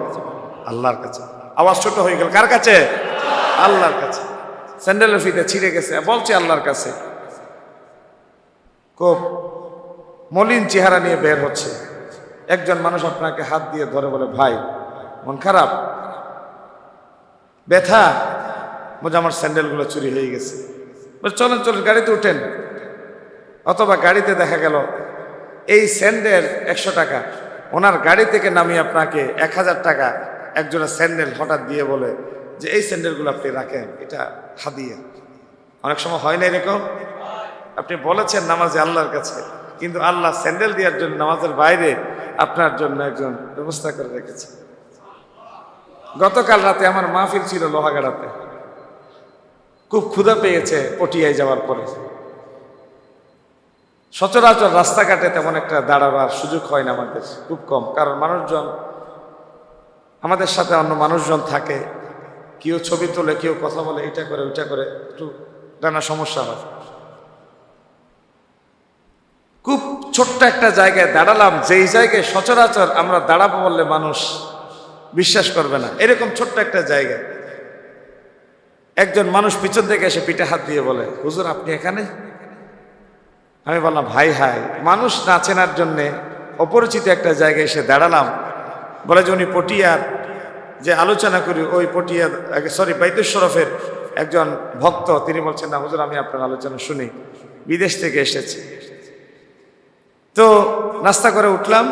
[SPEAKER 1] আল্লাহর কাছে। আওয়াজ ছোট হয়ে গেল, কার কাছে? আল্লাহর কাছে। স্যান্ডেলের ফিতে ছিঁড়ে গেছে, বলছে আল্লাহর কাছে। খুব মলিন চেহারা নিয়ে বের হচ্ছে। একজন মানুষ আপনাকে হাত দিয়ে ধরে বলে, ভাই মন খারাপ, ব্যথা? বলছে আমার স্যান্ডেলগুলো চুরি হয়ে গেছে। চলেন চলেন গাড়িতে উঠেন। অথবা গাড়িতে দেখা গেল এই স্যান্ডেল 100 টাকা, ওনার গাড়ি থেকে নামিয়ে আপনাকে 1000 টাকা একজনের স্যান্ডেল হঠাৎ দিয়ে বলে যে এই স্যান্ডেলগুলো আপনি রাখেন, এটা হাদিয়া। অনেক সময় হয় না এরকম? আপনি বলেছেন নামাজে আল্লাহর কাছে, কিন্তু আল্লাহ স্যান্ডেল দেওয়ার জন্য নামাজের বাইরে আপনার জন্য একজন ব্যবস্থা করে রেখেছে। গতকাল রাতে আমার মাহফিল ছিল লোহাগাড়াতে। খুব ক্ষুধা পেয়েছে পটিয়ায় যাওয়ার পরে। সচরাচর রাস্তাঘাটে তেমন একটা দাঁড়াবার সুযোগ হয় না আমাদের, খুব কম। কারণ মানুষজন, আমাদের সাথে অন্য মানুষজন থাকে, কেউ ছবি তোলে, কেউ কথা বলে, এটা করে ওইটা করে, একটু নানা সমস্যা হয়। খুব ছোট্ট একটা জায়গায় দাঁড়ালাম, যেই জায়গায় সচরাচর আমরা দাঁড়াবো বললে মানুষ বিশ্বাস করবে না, এরকম ছোট্ট একটা জায়গায় একজন মানুষ পিছন থেকে এসে পিঠে হাত দিয়ে বলে, হুজুর আপনি এখানে? আমি বললাম ভাই হাই, মানুষ না চেনার জন্যে অপরিচিত একটা জায়গায় এসে দাঁড়ালাম। বলে যে উনি পটিয়ার যে আলোচনা করি ওই পটিয়া বাইতুল শরফের একজন ভক্ত, তিনি বলছেন না হুজুর আমি আপনার আলোচনা শুনি, বিদেশ থেকে এসেছি। তো নাস্তা করে উঠলাম,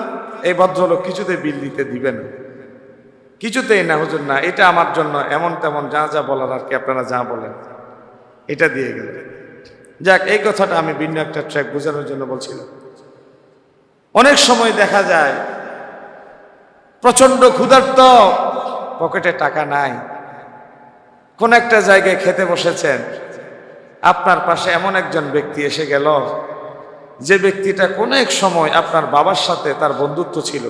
[SPEAKER 1] এই ভদ্রলোক কিছুতেই বিল দিতে দিবেন না, কিছুতেই না হুজুর না, এটা আমার জন্য এমন তেমন যা যা বলার আর কি, আপনারা যা বলেন এটা দিয়ে গেল। যাক, এই কথাটা আমি ভিন্ন একটা ট্র্যাক বোঝানোর জন্য বলছিলাম। অনেক সময় দেখা যায় প্রচন্ড ক্ষুধার্ত, পকেটে টাকা নাই, কোন একটা জায়গায় খেতে বসেছেন, আপনার পাশে এমন একজন ব্যক্তি এসে গেল যে ব্যক্তিটা কোন এক সময় আপনার বাবার সাথে তার বন্ধুত্ব ছিল,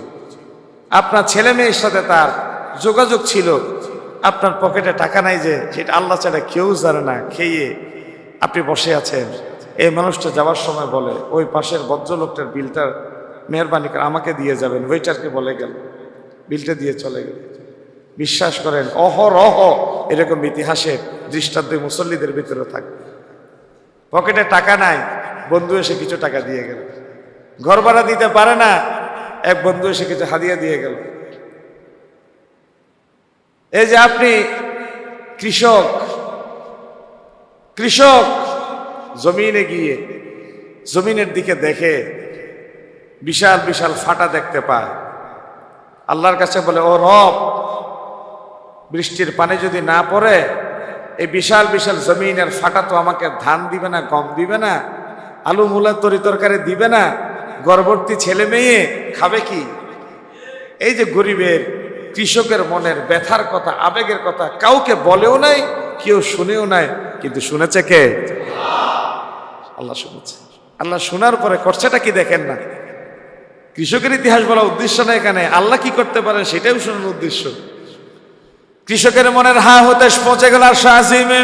[SPEAKER 1] আপনার ছেলে মেয়ের সাথে তার যোগাযোগ ছিল, আপনার পকেটে টাকা নাই যে সেটা আল্লাহ ছাড়া কেউ জানে না, খেয়ে আপনি বসে আছেন। এই মানুষটা যাওয়ার সময় বলে ওই পাশের ভদ্রলোকটার বিলটার মেহরবানি করে আমাকে দিয়ে যাবেন, ওয়েটারকে বলে গেল, বিলটা দিয়ে চলে গেল। বিশ্বাস করেন অহরহ এরকম ইতিহাসের দৃষ্টান্ত মুসল্লিদের ভিতরে থাকবে। পকেটে টাকা নাই, বন্ধু এসে কিছু টাকা দিয়ে গেল। ঘর ভাড়া দিতে পারে না, এক বন্ধু এসে কিছু হাদিয়া দিয়ে গেল। এই যে আপনি কৃষক জমিনে গিয়ে জমিনের দিকে দেখে বিশাল বিশাল ফাটা দেখতে পায়, আল্লাহর কাছে বলে ও রব, বৃষ্টির পানি যদি না পড়ে এই বিশাল বিশাল জমিনের ফাটা তো আমাকে ধান দিবে না, গম দিবে না, আলু মূলা তরি তরকারি দিবে না, গর্ভবতী ছেলে মেয়ে খাবে কি? এই যে গরিবের কৃষকের মনের ব্যথার কথা, আবেগের কথা কাউকে বলেও নাই, কেউ শুনেও নাই, কিন্তু শুনেছে কে? আল্লাহ শুনেছে। আল্লাহ শোনার পরে করছেটা কি দেখেন না? কৃষকের ইতিহাস বলা উদ্দেশ্য না এখানে, আল্লাহ কি করতে পারেন সেটাও শোনার উদ্দেশ্য। কৃষকের মনের হা হতাশ পৌঁছে গেল আরশ আজিমে।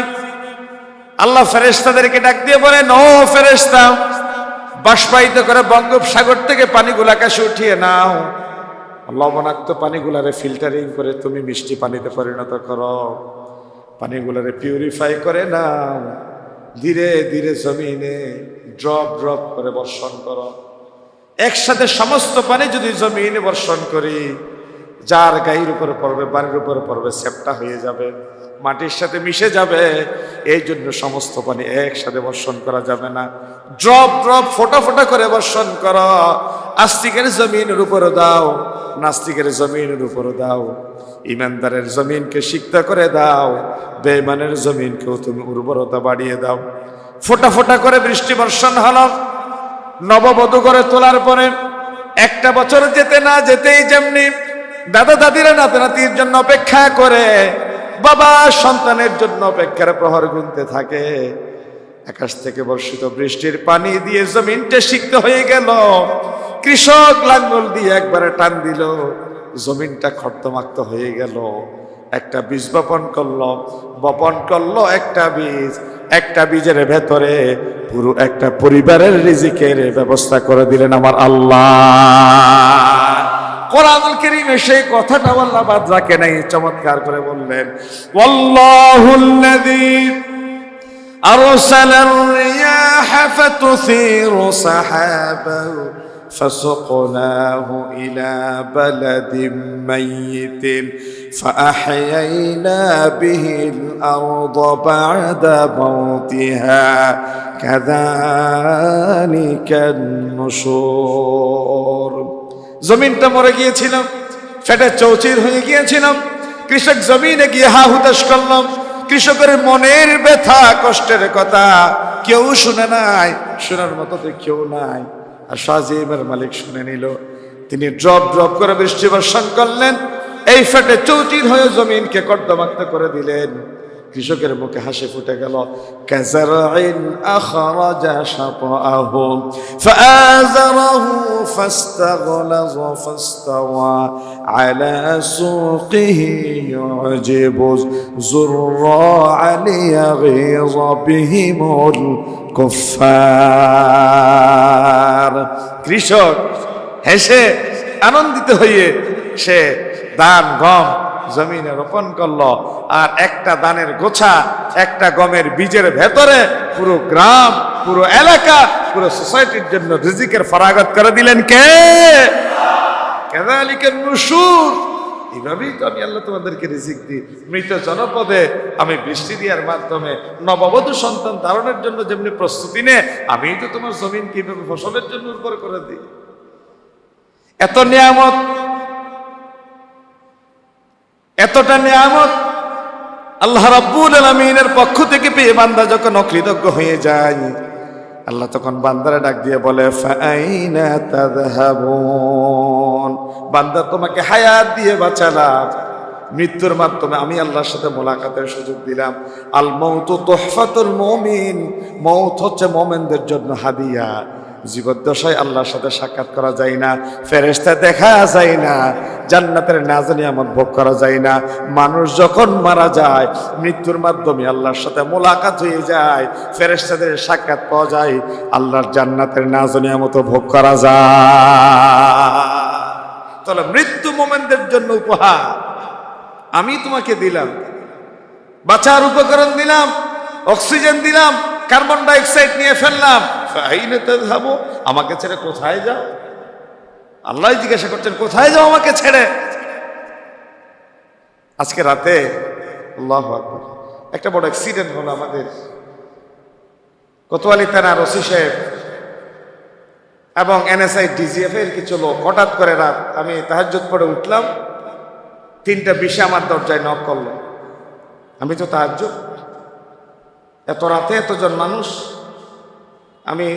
[SPEAKER 1] আল্লাহ ফেরেশতাদেরকে ডাক দিয়ে বলেন ও ফেরেশতা, বাষ্পায়িত করে বঙ্গোপসাগর থেকে পানিগুলো আকাশে উঠিয়ে নাও, লবণাক্ত পানিগুলারে ফিল্টারিং করে তুমি মিষ্টি পানিতে পরিণত করো, পানিগুলারে পিউরিফাই করে নাও, ধীরে ধীরে জমিনে ড্রপ ড্রপ করে বর্ষণ করো। একসাথে সমস্ত পানি যদি জমিনে বর্ষণ করি, যার গায়ের উপরে পড়বে, বাড়ির উপরে পড়বে, সেপ্টা হয়ে যাবে, মাটির সাথে মিশে যাবে। এই জন্য সমস্ত পানি একসাথে বর্ষণ করা যাবে না, ড্রপ ড্রপ ফোটা ফোটা করে বর্ষণ করো। আস্তিকের জমিনের উপরে দাও, নাস্তিকের জমিনের উপরে দাও, ইমানদারের জমিনকে সিক্ত করে দাও, বেঈমানের জমিনকেও তুমি উর্বরতা বাড়িয়ে দাও। ফোটা ফোটা করে বৃষ্টি বর্ষণ হলো। নববধূ করে তোলার পরে একটা বছর যেতে না যেতেই যেমনি দাদা দাদিরা নাতি নাতির জন্য অপেক্ষা করে, বাবা সন্তানের জন্য অপেক্ষার প্রহর গুনতে থাকে, আকাশ থেকে বর্ষিত বৃষ্টির পানি দিয়ে জমিনটা সিক্ত হয়ে গেল। কৃষক লাঙ্গল দিয়ে একবারে টান দিল, জমিনটা খর্দমাক্ত হয়ে গেল। একটা বীজ বপন করলো একটা বীজ, একটা বীজের ভেতরে পুরো একটা পরিবারের রিজিকের ব্যবস্থা করে দিলেন আমার আল্লাহ। কোরআনুল কারীমে সেই কথাটা আল্লাহ বাদ রাখে নাই, চমৎকার করে বললেন ওয়াল্লাহুল্লাযী আরসালার রিয়াহা ফাতুসিরু সাহাবান فسقناه إلى بلد ميت فأحيينا به الأرض بعد موتها كذلك النشور। জমিনটা মরে গিয়েছিল, ফেটে চৌচির হয়ে গিয়েছিলাম, কৃষক জমিনে গিয়ে হা হুতাশ করলাম। কৃষকের মনের ব্যথা কষ্টের কথা কেউ শুনে নাই, শোনার মতো তো কেউ নাই। আর শাজিমের মালিক শুনে নিল, তিনি ড্রপ ড্রপ করে বৃষ্টি বর্ষণ করলেন, এই ফেটে চৌচির হয়ে জমিনকে কর্দমাক্ত করে দিলেন। কৃষকের মুখে হাসি ফুটে গেল। কাযারইন আখরাজা শাতাআহু ফাআযারাহু ফাস্তাগলাযা ফাস্তাওয়া আলা সুকিহি ইউজিবু যুররা'a লিয়াগীযা বিহিমুল কুফফার। কৃষক হেসে আনন্দিত হয়ে সে ধান গম জমিনে রোপণ করলো, আর একটা দানের গোছা, একটা গমের বীজের ভেতরে পুরো গ্রাম, পুরো এলাকা পুরো সোসাইটির জন্য রিজিকের ফরাগত করে দিলেন কে? কাযালিকা নুশুর। এইভাবেই তো আমি আল্লাহ তোমাদেরকে রিজিক দিই। মৃত জনপদে আমি বৃষ্টি দেওয়ার মাধ্যমে নববধূ সন্তান ধারণের জন্য যেমনি প্রস্তুতি নে, আমি তো তোমার জমিন কিভাবে ফসলের জন্য উর্বর করে দিই। এত নিয়ামত, এতটা নিয়ামত আল্লাহ রাব্বুল আলামিনের পক্ষ থেকে পেয়ে বান্দা যখন অকৃতজ্ঞ হয়ে যায়, আল্লাহ তখন বান্দারে ডাক দিয়ে বলে ফাআইনা তাযহাবুন। বান্দা তোমাকে হায়াত দিয়ে বাঁচালাম, মৃত্যুর মাধ্যমে আমি আল্লাহর সাথে মোলাকাতের সুযোগ দিলাম। আল মাউতু তুহফাতুল মুমিন, মৌত হচ্ছে মুমিনদের জন্য হাদিয়া। জীবদ্দশায় আল্লাহর সাথে সাক্ষাৎ করা যায় না, ফেরেশতা দেখা যায় না, জান্নাতের নাজ নিয়ামত ভোগ করা যায় না। মানুষ যখন মারা যায় মৃত্যুর মাধ্যমে আল্লাহর সাথে মোলাকাত হয়ে যায়, ফেরেশতাদের সাক্ষাৎ পাওয়া যায়, আল্লাহর জান্নাতের নাজ নিয়ামত ভোগ করা যায়। তাহলে মৃত্যু মুমিনদের জন্য উপহার। আমি তোমাকে দিলাম, বাঁচার উপকরণ দিলাম, অক্সিজেন দিলাম, কার্বন ডাই অক্সাইড নিয়ে ফেললাম। ফাআইনা তাযহাবু, আমাকে ছেড়ে কোথায় যাও? আল্লাহ জিজ্ঞাসা করছেন কোথায় যাও আমাকে ছেড়ে? আজকে রাতে আল্লাহু আকবার একটা বড় অ্যাক্সিডেন্ট হলো আমাদের কোতোয়ালি থানার ওসি সাহেব এবং এনএসআই ডিজিএফ এর কিছু লোক হঠাৎ করে রাত, আমি তাহাজ্জুদ পড়ে উঠলাম, 3:20 আমার দরজায় নক করলো। আমি তো তাহাজ্জুদ, এত রাতে এতজন মানুষ, আমি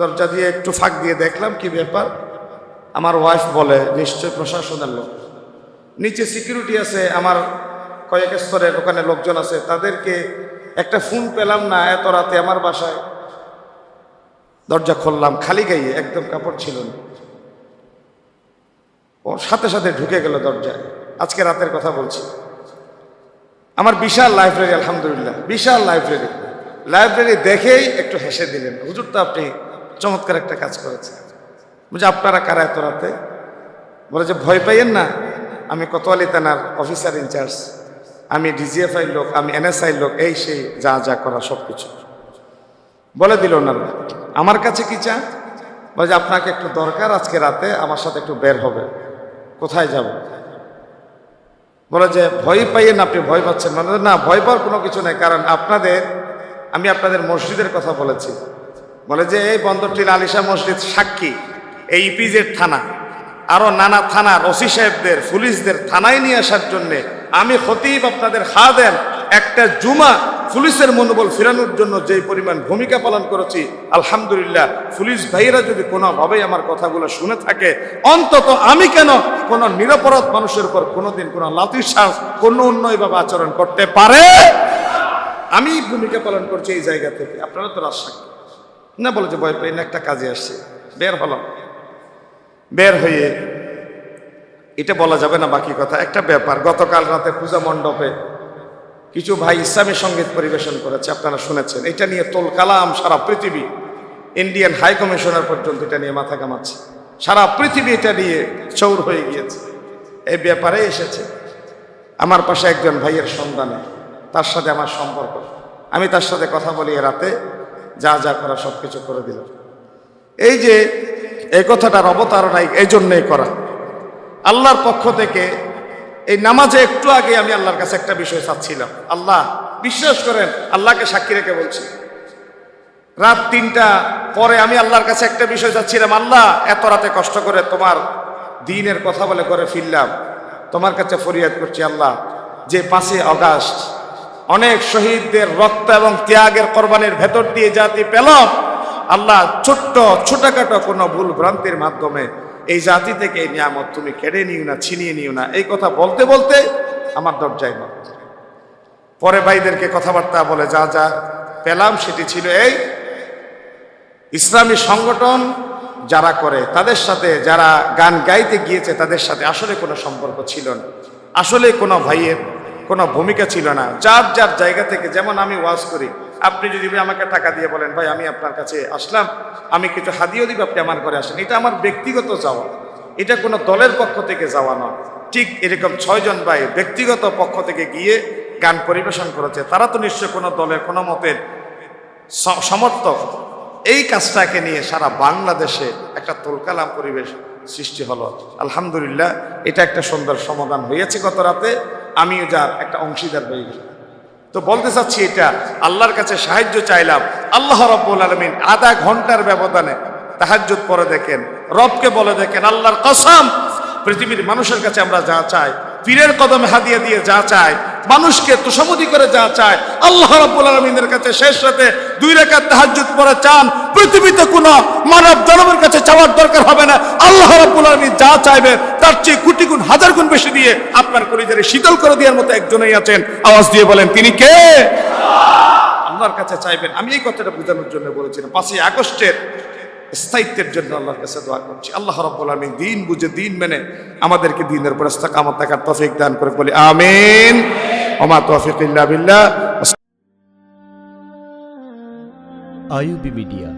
[SPEAKER 1] দরজা দিয়ে একটু ফাঁক দিয়ে দেখলাম কি ব্যাপার। আমার ওয়াইফ বলে নিশ্চয় প্রশাসনের লোক, নিচে সিকিউরিটি আছে, আমার কয়েক স্তরের ওখানে লোকজন আছে, তাদেরকে একটা ফোন পেলাম না এত রাতে আমার বাসায়। দরজা খুললাম, খালি গায়ে, একদম কাপড় ছিল না। ও সাথে সাথে ঢুকে গেল দরজায়। আজকে রাতের কথা বলছি। আমার বিশাল লাইব্রেরি, আলহামদুলিল্লাহ বিশাল লাইব্রেরি। লাইব্রেরি দেখেই একটু হেসে দিলেন, হুজুর তো আপনি চমৎকার একটা কাজ করেছেন। বুঝে আপনারা কারা এত রাতে? বলে যে ভয় পাইয়েন না, আমি কোতোয়ালি থানার অফিসার ইনচার্জ, আমি ডিজিএফআই লোক, আমি এনএসআই লোক, এই সেই যা যা করা সব কিছু বলে দিল না। আমার কাছে কি চান? বলে যে আপনাকে একটু দরকার, আজকে রাতে আমার সাথে একটু বের হবে। কোথায় যাব? বলে যে ভয় পাইয়েন, আপনি ভয় পাচ্ছেন? মানে না, ভয় পাওয়ার কোনো কিছু নেই, কারণ আমি আপনাদের মসজিদের কথা বলেছি। বলে যে এই বন্দরটির আলিশা মসজিদ সাক্ষী, এই ইপিজেড থানা আরো নানা থানার ওসি সাহেবদের, পুলিশদের থানায় নিয়ে আসার জন্যে আমি খতিব আপনাদের খাদেম একটা জুমা পুলিশের মনোবল ফেরানোর জন্য যেই পরিমাণ ভূমিকা পালন করেছি, আলহামদুলিল্লাহ পুলিশ ভাইয়েরা যদি কোনোভাবেই আমার কথাগুলো শুনে থাকে, অন্তত আমি কেন কোনো নিরপরাধ মানুষের উপর কোনোদিন কোনো লাঠিচার্জ, কোনো অন্যায়ভাবে আচরণ করতে পারে? আমি ভূমিকা পালন করছি এই জায়গা থেকে, আপনারা তো রাজসাক্ষী না। বলে যে ভয় পাই না, একটা কাজে আসছে। বের হলাম, বের হয়ে এটা বলা যাবে না বাকি কথা, একটা ব্যাপার। গতকাল রাতে পূজা মণ্ডপে কিছু ভাই ইসলামী সঙ্গীত পরিবেশন করেছে, আপনারা শুনেছেন। এটা নিয়ে তোল কালাম সারা পৃথিবী, ইন্ডিয়ান হাই কমিশনার পর্যন্ত এটা নিয়ে মাথা কামাচ্ছে। সারা পৃথিবী এটা নিয়ে চৌর হয়ে গিয়েছে। এই ব্যাপারে এসেছে আমার পাশে একজন ভাইয়ের সন্ধানে, তার সাথে আমার সম্পর্ক। আমি তার সাথে কথা বলি, রাতে যা যা করা সব কিছু করে দিলাম। এই যে এই কথাটার অবতারণাই এই জন্যই করা আল্লাহর পক্ষ থেকে। এই নামাজে একটু আগে আমি আল্লাহর কাছে একটা বিষয় চাচ্ছিলাম। আল্লাহ, বিশ্বাস করেন, আল্লাহকে সাক্ষী রেখে বলছি, রাত 3টা পরে আমি আল্লাহর কাছে একটা বিষয় চাচ্ছিলাম। আল্লাহ, এত রাতে কষ্ট করে তোমার দ্বীনের কথা বলে করে ফিরলাম, তোমার কাছে ফরিয়াদ করছি আল্লাহ, যে 5 আগস্ট অনেক শহীদদের রক্ত এবং ত্যাগের কোরবানির ভেতর দিয়ে জাতি পেল, আল্লাহ ছোটখাটো কোনো ভুল ভ্রান্তির মাধ্যমে এই জাতি থেকে এই নিয়ামত তুমি কেড়ে নিও না, ছিনিয়ে নিও না। এই কথা বলতে বলতে আমার দরজায় না। পরে ভাইদেরকে কথাবার্তা বলে যা যা পেলাম সেটি ছিল এই, ইসলামী সংগঠন যারা করে তাদের সাথে, যারা গান গাইতে গিয়েছে তাদের সাথে আসলে কোনো সম্পর্ক ছিল না, আসলে কোনো ভাইয়ের কোনো ভূমিকা ছিল না। যার যার জায়গা থেকে, যেমন আমি ওয়াজ করি, আপনি যদি আমাকে টাকা দিয়ে বলেন ভাই আমি আপনার কাছে আসলাম, আমি কিছু হাদিয়া দিব, আপনি আমার ঘরে আসেন, এটা আমার ব্যক্তিগত যাওয়া, এটা কোনো দলের পক্ষ থেকে যাওয়া নয়। ঠিক এরকম 6 জন ভাই ব্যক্তিগত পক্ষ থেকে গিয়ে গান পরিবেশন করেছে, তারা তো নিশ্চয় কোনো দলের কোনো মতের সমর্থক। এই কাজটাকে নিয়ে সারা বাংলাদেশে একটা তোলকালাম পরিবেশ সৃষ্টি হলো। আলহামদুলিল্লাহ, এটা একটা সুন্দর সমাধান হয়েছে গত রাতে, আমিও যার একটা অংশীদার হয়ে গেলাম। তো বলতে চাচ্ছি, এটা আল্লাহর কাছে সাহায্য চাইলাম। আল্লাহ রাব্বুল আলামিন আধা ঘন্টার ব্যবধানে তাহাজ্জুদ পড়ে দেখেন, রবকে বলে দেখেন, আল্লাহর কসম, পৃথিবীর মানুষের কাছে আমরা যা চাই, পীরের কদমে হাদিয়া দিয়ে যা চাই, মানুষকে তোষামোদি করে যা চায়, আল্লাহ রাব্বুল আলামিনের কাছে শেষ রাতে 2 রাকাত তাহাজ্জুদ পড়ে চান, পৃথিবীতে কোনো মানব জনমের কাছে চাওয়ার দরকার হবে না। আল্লাহ রাব্বুল আলামিন যা চাইবেন তার চেয়ে কোটি গুণ, হাজার গুণ বেশি দিয়ে আপনার কলিজারে শীতল করে দেওয়ার মতো একজনই আছেন। আওয়াজ দিয়ে বলেন, তিনি কে? আল্লাহর কাছে চাইবেন। আমি এই কথাটা বোঝানোর জন্য বলেছিলাম, 5ই আগস্টের স্থায়িত্বের জন্য আল্লাহর কাছে দোয়া করছি। আল্লাহ রাব্বুল আলামিন দিন বুঝে, দিন মেনে আমাদেরকে দিনের উপর ইস্তেকামত থাকার তৌফিক দান করে, বলি আমিন। ওয়া মা তাওফীক ইল্লা বিল্লাহ।
[SPEAKER 2] IUB media